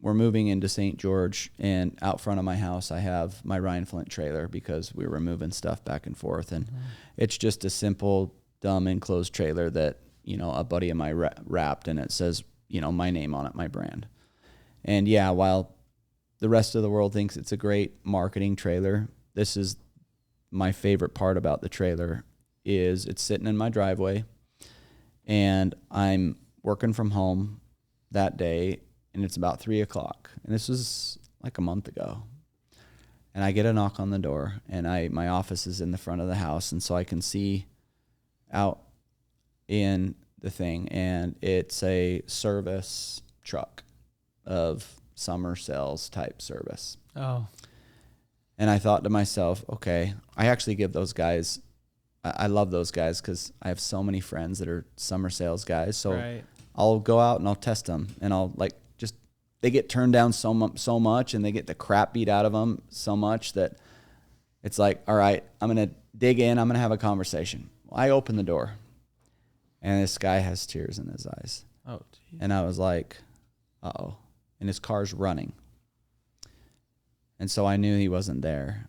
moving into St. George, and out front of my house I have my Ryan Flint trailer because we were moving stuff back and forth, and it's just a simple, dumb enclosed trailer that a buddy of mine wrapped, and it says my name on it, my brand. And yeah, while the rest of the world thinks it's a great marketing trailer, this is my favorite part about the trailer. Is it's sitting in my driveway, and I'm working from home that day, and it's about 3:00, and this was like a month ago. And I get a knock on the door, and my office is in the front of the house, and so I can see out in the thing, and it's a service truck of summer sales type service. Oh. And I thought to myself, okay, I actually give those guys, I love those guys because I have so many friends that are summer sales guys. So right. I'll go out and I'll test them, and I'll they get turned down so much, and they get the crap beat out of them so much that It's like, all right, I'm going to dig in. I'm going to have a conversation. Well, I open the door, and this guy has tears in his eyes. Oh, geez. And I was like, uh-oh. And his car's running. And so I knew he wasn't there.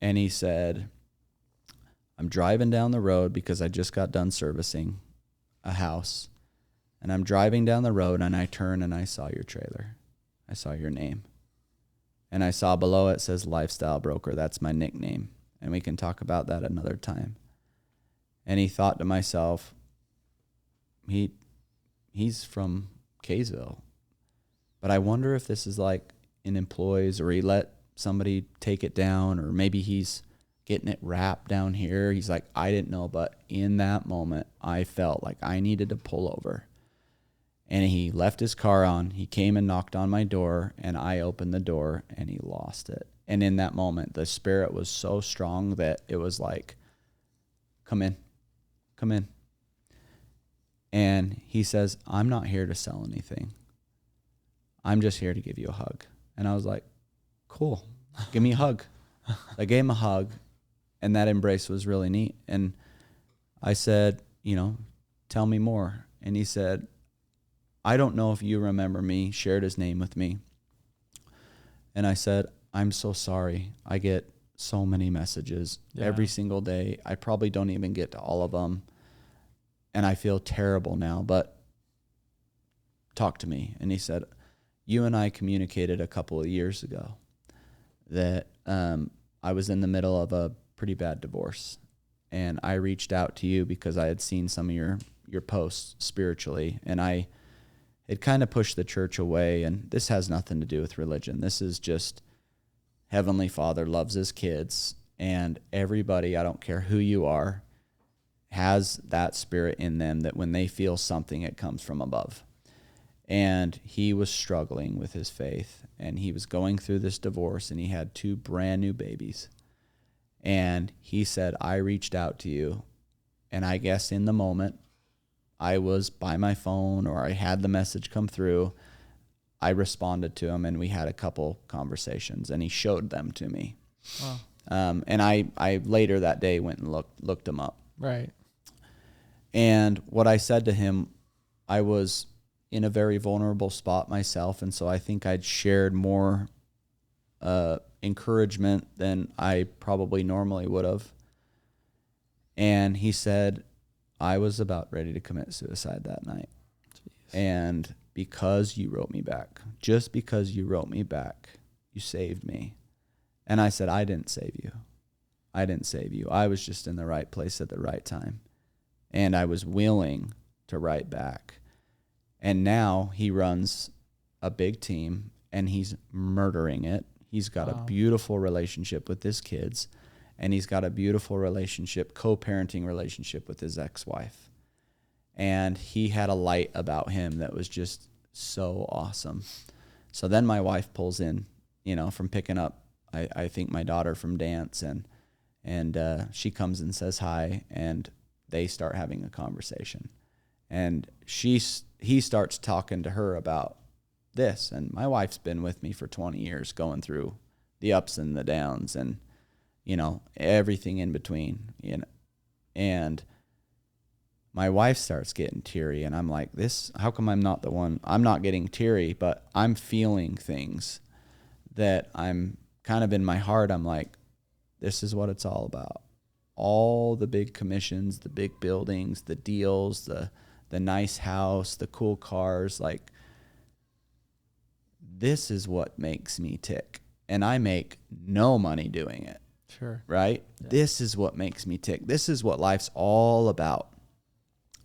And he said, I'm driving down the road because I just got done servicing a house. And I'm driving down the road, and I turn, and I saw your trailer. I saw your name. And I saw below it says Lifestyle Broker. That's my nickname. And we can talk about that another time. And he thought to myself, he's from Kaysville. But I wonder if this is like in employees, or he let somebody take it down, or maybe he's getting it wrapped down here. He's like, I didn't know. But in that moment, I felt like I needed to pull over. And he left his car on. He came and knocked on my door, and I opened the door, and he lost it. And in that moment, the Spirit was so strong that it was like, come in, come in. And he says, I'm not here to sell anything. I'm just here to give you a hug. And I was like, cool, give me a hug. I gave him a hug, and that embrace was really neat. And I said, tell me more. And he said, I don't know if you remember me, shared his name with me. And I said, I'm so sorry. I get so many messages every single day. I probably don't even get to all of them. And I feel terrible now, but talk to me. And he said, you and I communicated a couple of years ago that I was in the middle of a pretty bad divorce. And I reached out to you because I had seen some of your posts spiritually. And I had kind of pushed the church away. And this has nothing to do with religion. This is just Heavenly Father loves his kids. And everybody, I don't care who you are, has that spirit in them that when they feel something, it comes from above. And he was struggling with his faith, and he was going through this divorce, and he had 2 brand new babies. And he said, I reached out to you. And I guess in the moment, I was by my phone, or I had the message come through. I responded to him, and we had a couple conversations, and he showed them to me. Wow. And I later that day went and looked him up. Right. And what I said to him, I was in a very vulnerable spot myself, and so I think I'd shared more encouragement than I probably normally would have. And he said, I was about ready to commit suicide that night. Jeez. And because you wrote me back, just because you wrote me back, you saved me. And I said, I didn't save you. I didn't save you. I was just in the right place at the right time. And I was willing to write back. And now he runs a big team, and he's murdering it. He's got a beautiful relationship with his kids, and he's got a beautiful relationship, co-parenting relationship with his ex-wife. And he had a light about him that was just so awesome. So then my wife pulls in, from picking up, I think my daughter from dance, and she comes and says hi, and they start having a conversation. And he starts talking to her about this. And my wife's been with me for 20 years, going through the ups and the downs and, everything in between. And my wife starts getting teary, and I'm like, how come I'm not the one? I'm not getting teary, but I'm feeling things that I'm kind of in my heart. I'm like, this is what it's all about. All the big commissions, the big buildings, the deals, the nice house, the cool cars, like, this is what makes me tick. And I make no money doing it. Sure. Right? Yeah. This is what makes me tick. This is what life's all about.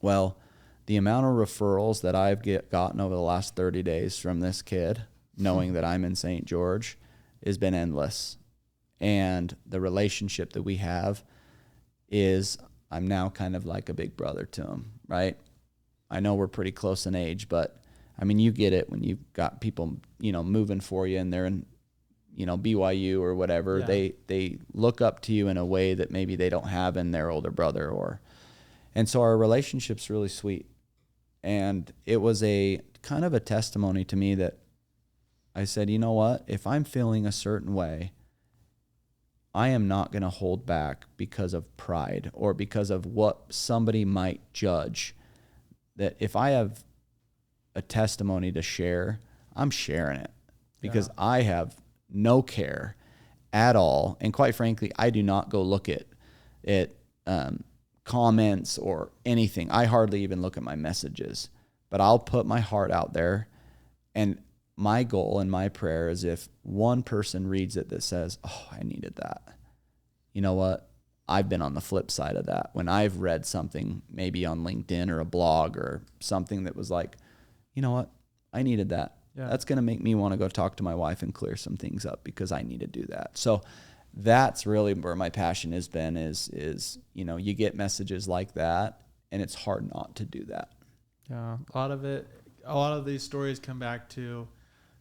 Well, the amount of referrals that I've gotten over the last 30 days from this kid, knowing that I'm in St. George, has been endless. And the relationship that we have is, I'm now kind of like a big brother to him, right? I know we're pretty close in age, but I mean, you get it when you've got people, moving for you, and they're in, BYU or whatever. Yeah. They look up to you in a way that maybe they don't have in their older brother, and so our relationship's really sweet. And it was a kind of a testimony to me that I said, you know what, if I'm feeling a certain way, I am not going to hold back because of pride or because of what somebody might judge. That if I have a testimony to share, I'm sharing it because I have no care at all. And quite frankly, I do not go look at comments or anything. I hardly even look at my messages, but I'll put my heart out there. And my goal and my prayer is if one person reads it that says, oh, I needed that. You know what? I've been on the flip side of that. When I've read something maybe on LinkedIn or a blog or something that was like, you know what? I needed that. Yeah. That's going to make me want to go talk to my wife and clear some things up because I need to do that. So that's really where my passion has been is, you know, you get messages like that and it's hard not to do that. Yeah. A lot of these stories come back to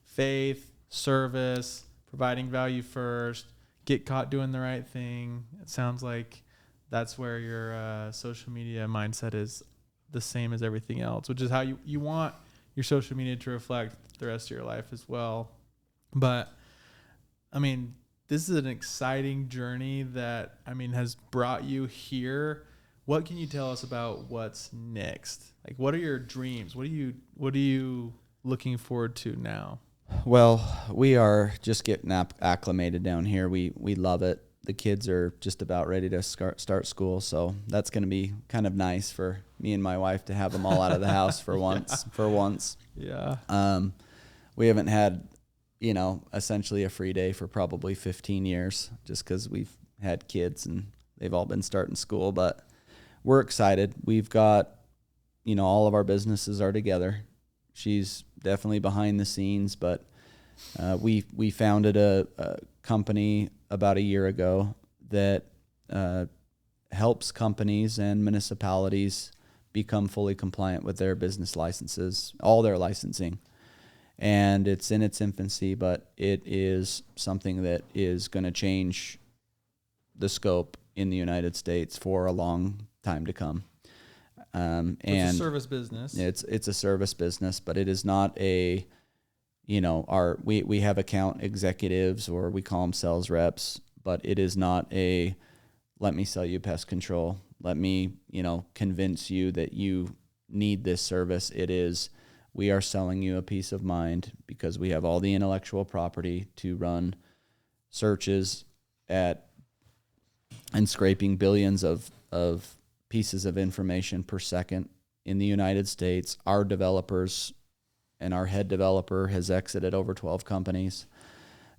faith, service, providing value first, get caught doing the right thing. It sounds like that's where your social media mindset is the same as everything else, which is how you want your social media to reflect the rest of your life as well. But I mean, this is an exciting journey that, I mean, has brought you here. What can you tell us about what's next? Like, what are your dreams? What are you looking forward to now? Well, we are just getting acclimated down here. We love it. The kids are just about ready to start school, so that's going to be kind of nice for me and my wife to have them all out of the house for once. Yeah. We haven't had, you know, essentially a free day for probably 15 years just because we've had kids and they've all been starting school, but we're excited. We've got, you know, all of our businesses are together. She's definitely behind the scenes, but we founded a company about a year ago that helps companies and municipalities become fully compliant with their business licenses, all their licensing. And it's in its infancy, but it is something that is going to change the scope in the United States for a long time to come. And it's a service business. It's a service business, but it is not a, you know, we have account executives or we call them sales reps, but it is not a, let me sell you pest control. Let me, you know, convince you that you need this service. It is, we are selling you a peace of mind because we have all the intellectual property to run searches at and scraping billions of pieces of information per second in the United States. Our developers and our head developer has exited over 12 companies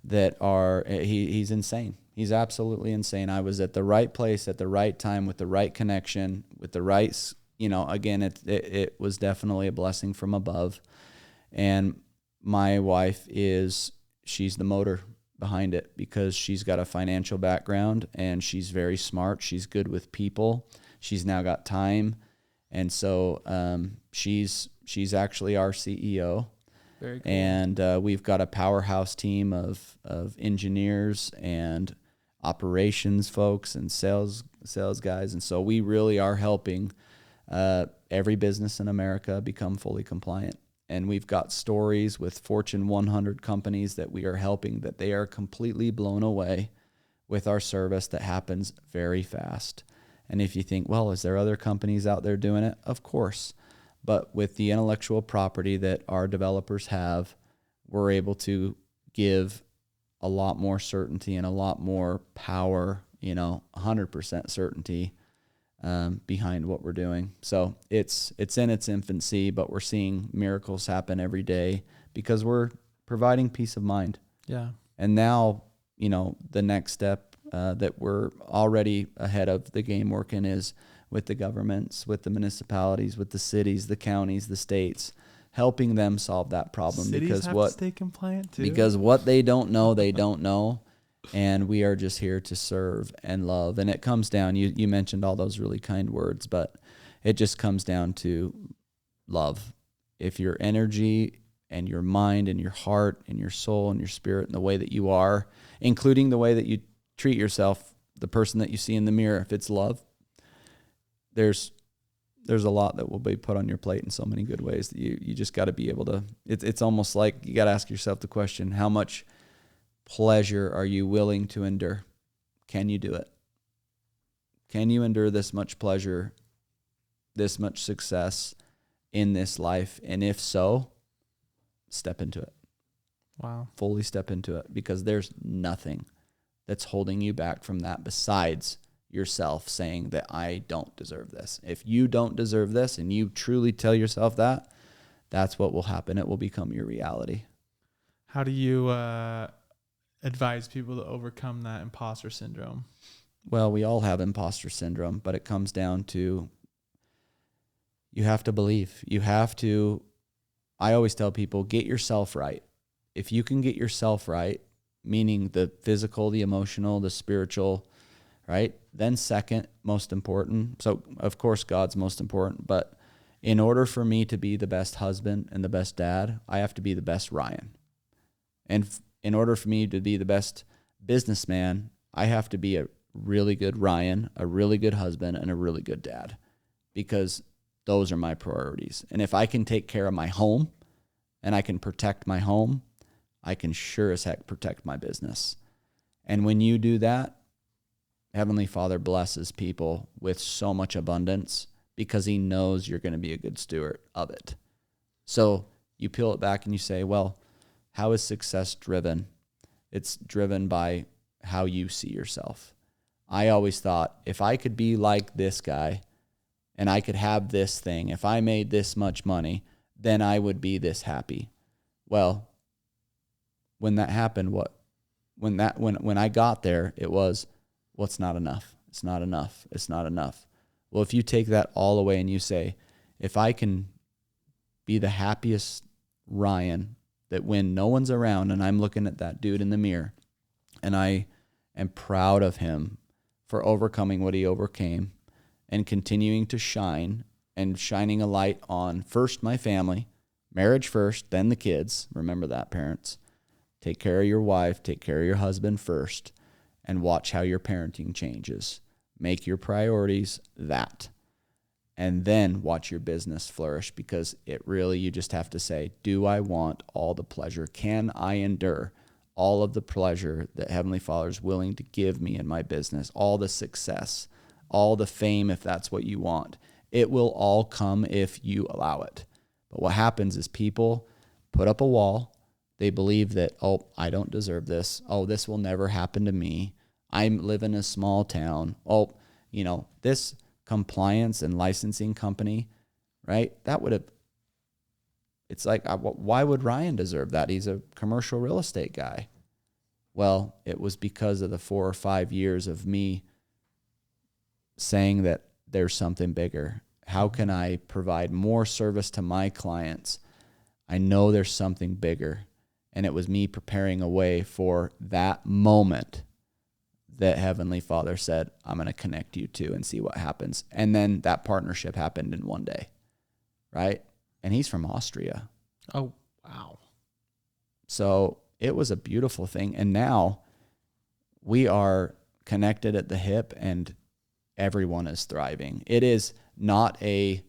that are, he's insane. He's absolutely insane. I was at the right place at the right time with the right connection, with the right, you know, again, it was definitely a blessing from above. And my wife she's the motor behind it because she's got a financial background and she's very smart. She's good with people. She's now got time. And so she's actually our CEO. Very cool. And we've got a powerhouse team of engineers and operations folks and sales guys. And so we really are helping every business in America become fully compliant. And we've got stories with Fortune 100 companies that we are helping that they are completely blown away with our service that happens very fast. And if you think, well, is there other companies out there doing it? Of course. But with the intellectual property that our developers have, we're able to give a lot more certainty and a lot more power, 100% certainty behind what we're doing. So it's in its infancy, but we're seeing miracles happen every day because we're providing peace of mind. Yeah. And now, the next step that we're already ahead of the game working is with the governments, with the municipalities, with the cities, the counties, the states, helping them solve that problem. Cities because have to stay compliant too. Because what they don't know, they don't know. And we are just here to serve and love. And it comes down, you mentioned all those really kind words, but it just comes down to love. If your energy and your mind and your heart and your soul and your spirit and the way that you are, including the way that you treat yourself, the person that you see in the mirror, if it's love, there's a lot that will be put on your plate in so many good ways that you just got to be able to, it's almost like you got to ask yourself the question, how much pleasure are you willing to endure can you do it? Can you endure this much pleasure, this much success in this life? And if so, step into it. Wow. Fully step into it, because there's nothing that's holding you back from that besides yourself saying that I don't deserve this. If you don't deserve this and you truly tell yourself that, that's what will happen. It will become your reality. How do you advise people to overcome that imposter syndrome? Well, we all have imposter syndrome, but it comes down to you have to believe. You have to, I always tell people, get yourself right. If you can get yourself right, meaning the physical, the emotional, the spiritual, right? Then second, most important. So, of course, God's most important. But in order for me to be the best husband and the best dad, I have to be the best Ryan. And in order for me to be the best businessman, I have to be a really good Ryan, a really good husband, and a really good dad, because those are my priorities. And if I can take care of my home and I can protect my home, I can sure as heck protect my business. And when you do that, Heavenly Father blesses people with so much abundance because he knows you're going to be a good steward of it. So you peel it back and you say, well, how is success driven? It's driven by how you see yourself. I always thought, if I could be like this guy and I could have this thing, if I made this much money, then I would be this happy. Well, when that happened, when I got there, it was, well, it's not enough. It's not enough. It's not enough. Well, if you take that all away and you say, if I can be the happiest Ryan, that when no one's around and I'm looking at that dude in the mirror and I am proud of him for overcoming what he overcame and continuing to shine and shining a light on first my family, marriage first, then the kids. Remember that, parents. Take care of your wife, take care of your husband first, and watch how your parenting changes. Make your priorities that. And then watch your business flourish, because it really, you just have to say, do I want all the pleasure? Can I endure all of the pleasure that Heavenly Father is willing to give me in my business? All the success, all the fame, if that's what you want. It will all come if you allow it. But what happens is people put up a wall. They believe that, oh, I don't deserve this. Oh, this will never happen to me. I live in a small town. Oh, this compliance and licensing company, right? That would have, it's like, why would Ryan deserve that? He's a commercial real estate guy. Well, it was because of the 4 or 5 years of me saying that there's something bigger. How can I provide more service to my clients? I know there's something bigger. And it was me preparing a way for that moment that Heavenly Father said, I'm going to connect you to and see what happens. And then that partnership happened in one day, right? And he's from Austria. Oh, wow. So it was a beautiful thing. And now we are connected at the hip and everyone is thriving. It is not a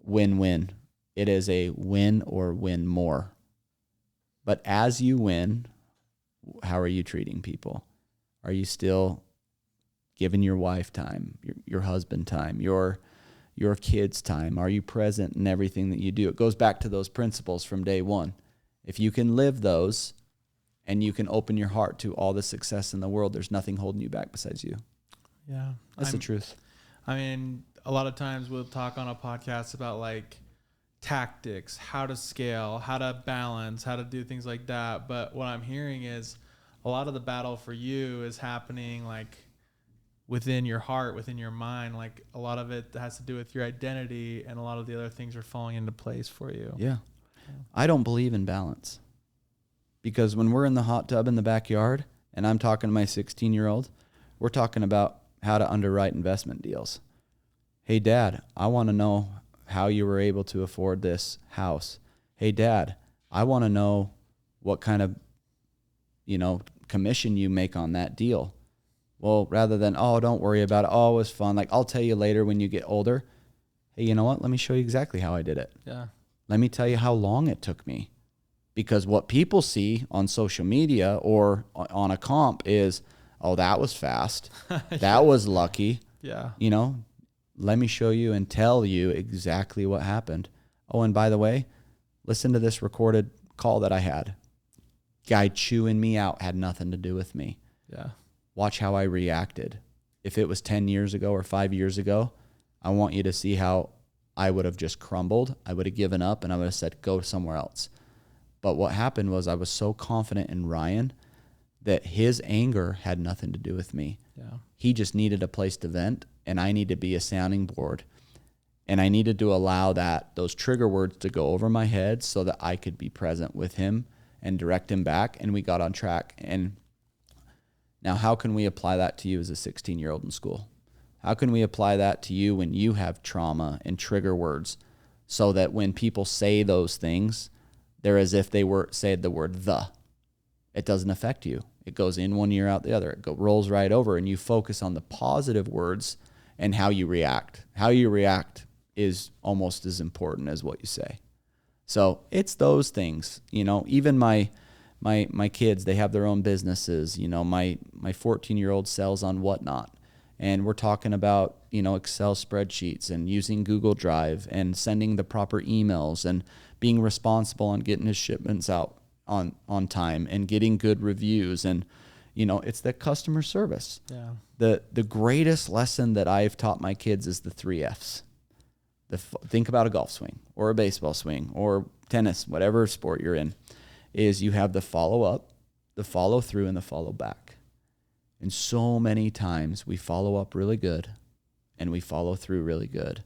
win-win. It is a win or win more. But as you win, how are you treating people? Are you still giving your wife time, your husband time, your kids time? Are you present in everything that you do? It goes back to those principles from day one. If you can live those and you can open your heart to all the success in the world, there's nothing holding you back besides you. Yeah. That's the truth. I mean, a lot of times we'll talk on a podcast about like tactics, how to scale, how to balance, how to do things like that. But what I'm hearing is a lot of the battle for you is happening like within your heart, within your mind. Like a lot of it has to do with your identity, and a lot of the other things are falling into place for you. Yeah. I don't believe in balance, because when we're in the hot tub in the backyard and I'm talking to my 16-year-old, we're talking about how to underwrite investment deals. Hey, Dad, I want to know how you were able to afford this house. Hey, Dad, I want to know what kind of, commission you make on that deal. Well, rather than, oh, don't worry about it. Oh, it was fun. Like, I'll tell you later when you get older. Hey, you know what? Let me show you exactly how I did it. Yeah. Let me tell you how long it took me. Because what people see on social media or on a comp is, Oh, that was fast. That was lucky. Yeah. You know, let me show you and tell you exactly what happened. Oh, and by the way, listen to this recorded call that I had. Guy chewing me out had nothing to do with me. Yeah. Watch how I reacted. If it was 10 years ago or 5 years ago, I want you to see how I would have just crumbled. I would have given up and I would have said, go somewhere else. But what happened was I was so confident in Ryan that his anger had nothing to do with me. Yeah. He just needed a place to vent, and I need to be a sounding board. And I needed to allow those trigger words to go over my head so that I could be present with him and direct him back, and we got on track. And now how can we apply that to you as a 16-year-old in school? How can we apply that to you when you have trauma and trigger words so that when people say those things, they're as if they were said the word the. It doesn't affect you. It goes in one ear, out the other. It rolls right over, and you focus on the positive words and how you react. How you react is almost as important as what you say. So it's those things, you know. Even my kids, they have their own businesses. You know, my 14-year-old sells on Whatnot, and we're talking about, you know, Excel spreadsheets and using Google Drive and sending the proper emails and being responsible on getting his shipments out on time and getting good reviews. And, you know, it's the customer service. Yeah. The greatest lesson that I've taught my kids is the 3 F's. Think about a golf swing or a baseball swing or tennis, whatever sport you're in, is you have the follow up, the follow through, and the follow back. And so many times we follow up really good and we follow through really good.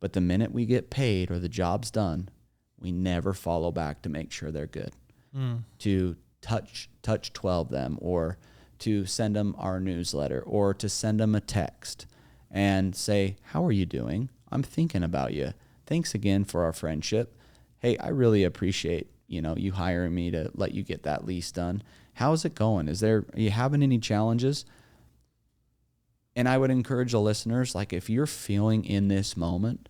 But the minute we get paid or the job's done, we never follow back to make sure they're good. To touch 12 them, or to send them our newsletter, or to send them a text and say, how are you doing? I'm thinking about you. Thanks again for our friendship. Hey, I really appreciate, you know, you hiring me to let you get that lease done. How's it going? Are you having any challenges? And I would encourage the listeners, like, if you're feeling in this moment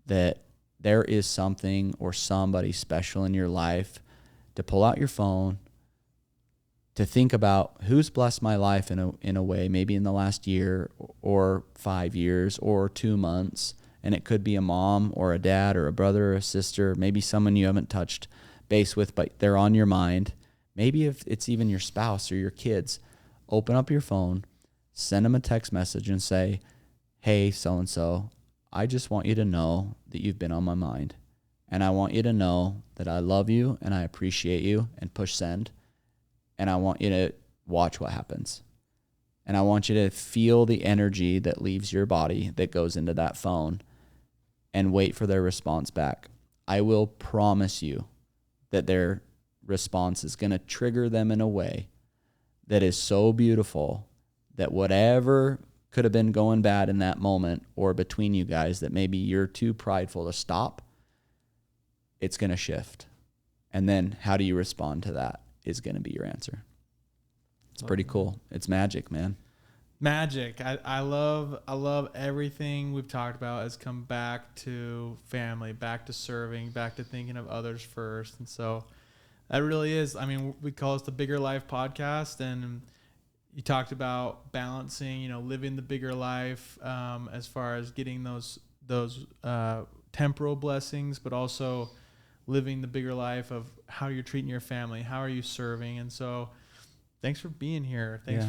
that there is something or somebody special in your life, to pull out your phone, to think about who's blessed my life in a way, maybe in the last year or 5 years or 2 months. And it could be a mom or a dad or a brother or a sister, maybe someone you haven't touched base with, but they're on your mind. Maybe if it's even your spouse or your kids, open up your phone, send them a text message and say, hey, so-and-so, I just want you to know that you've been on my mind. And I want you to know that I love you and I appreciate you, and push send. And I want you to watch what happens. And I want you to feel the energy that leaves your body that goes into that phone, and wait for their response back. I will promise you that their response is going to trigger them in a way that is so beautiful that whatever could have been going bad in that moment or between you guys that maybe you're too prideful to stop, it's going to shift. And then how do you respond to that is going to be your answer. It's pretty cool. It's magic, man. Magic. I love everything we've talked about has come back to family, back to serving, back to thinking of others first. And so that really is, I mean, we call this the Bigger Life podcast, and you talked about balancing, you know, living the bigger life, as far as getting those temporal blessings, but also living the bigger life of how you're treating your family, how are you serving. And so thanks for being here. Thanks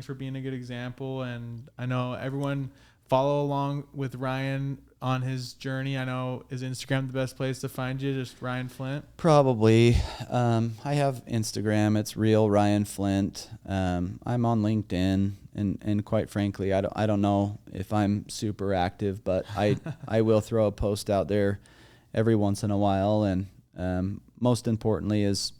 for being a good example. And I know everyone follow along with Ryan on his journey. I know, is Instagram the best place to find you? Just Ryan Flint? Probably. I have Instagram. It's real Ryan Flint. I'm on LinkedIn, and quite frankly, I don't know if I'm super active, but I will throw a post out there every once in a while. And most importantly is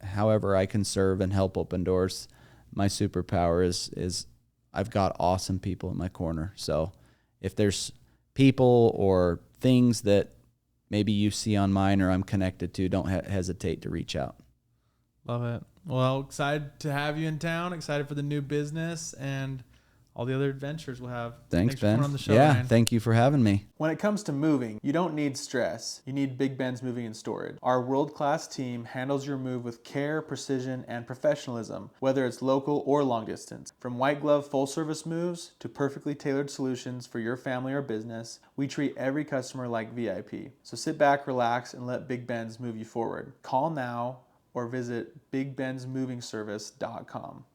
however I can serve and help open doors. My superpower is I've got awesome people in my corner. So if there's people or things that maybe you see on mine or I'm connected to, don't hesitate to reach out. Love it. Well, excited to have you in town, excited for the new business, and all the other adventures we'll have. Thanks for Ben. coming on the show, yeah, Ryan. Thank you for having me. When it comes to moving, you don't need stress. You need Big Ben's Moving and Storage. Our world-class team handles your move with care, precision, and professionalism, whether it's local or long distance. From white glove full-service moves to perfectly tailored solutions for your family or business, we treat every customer like VIP. So sit back, relax, and let Big Ben's move you forward. Call now or visit bigbensmovingservice.com.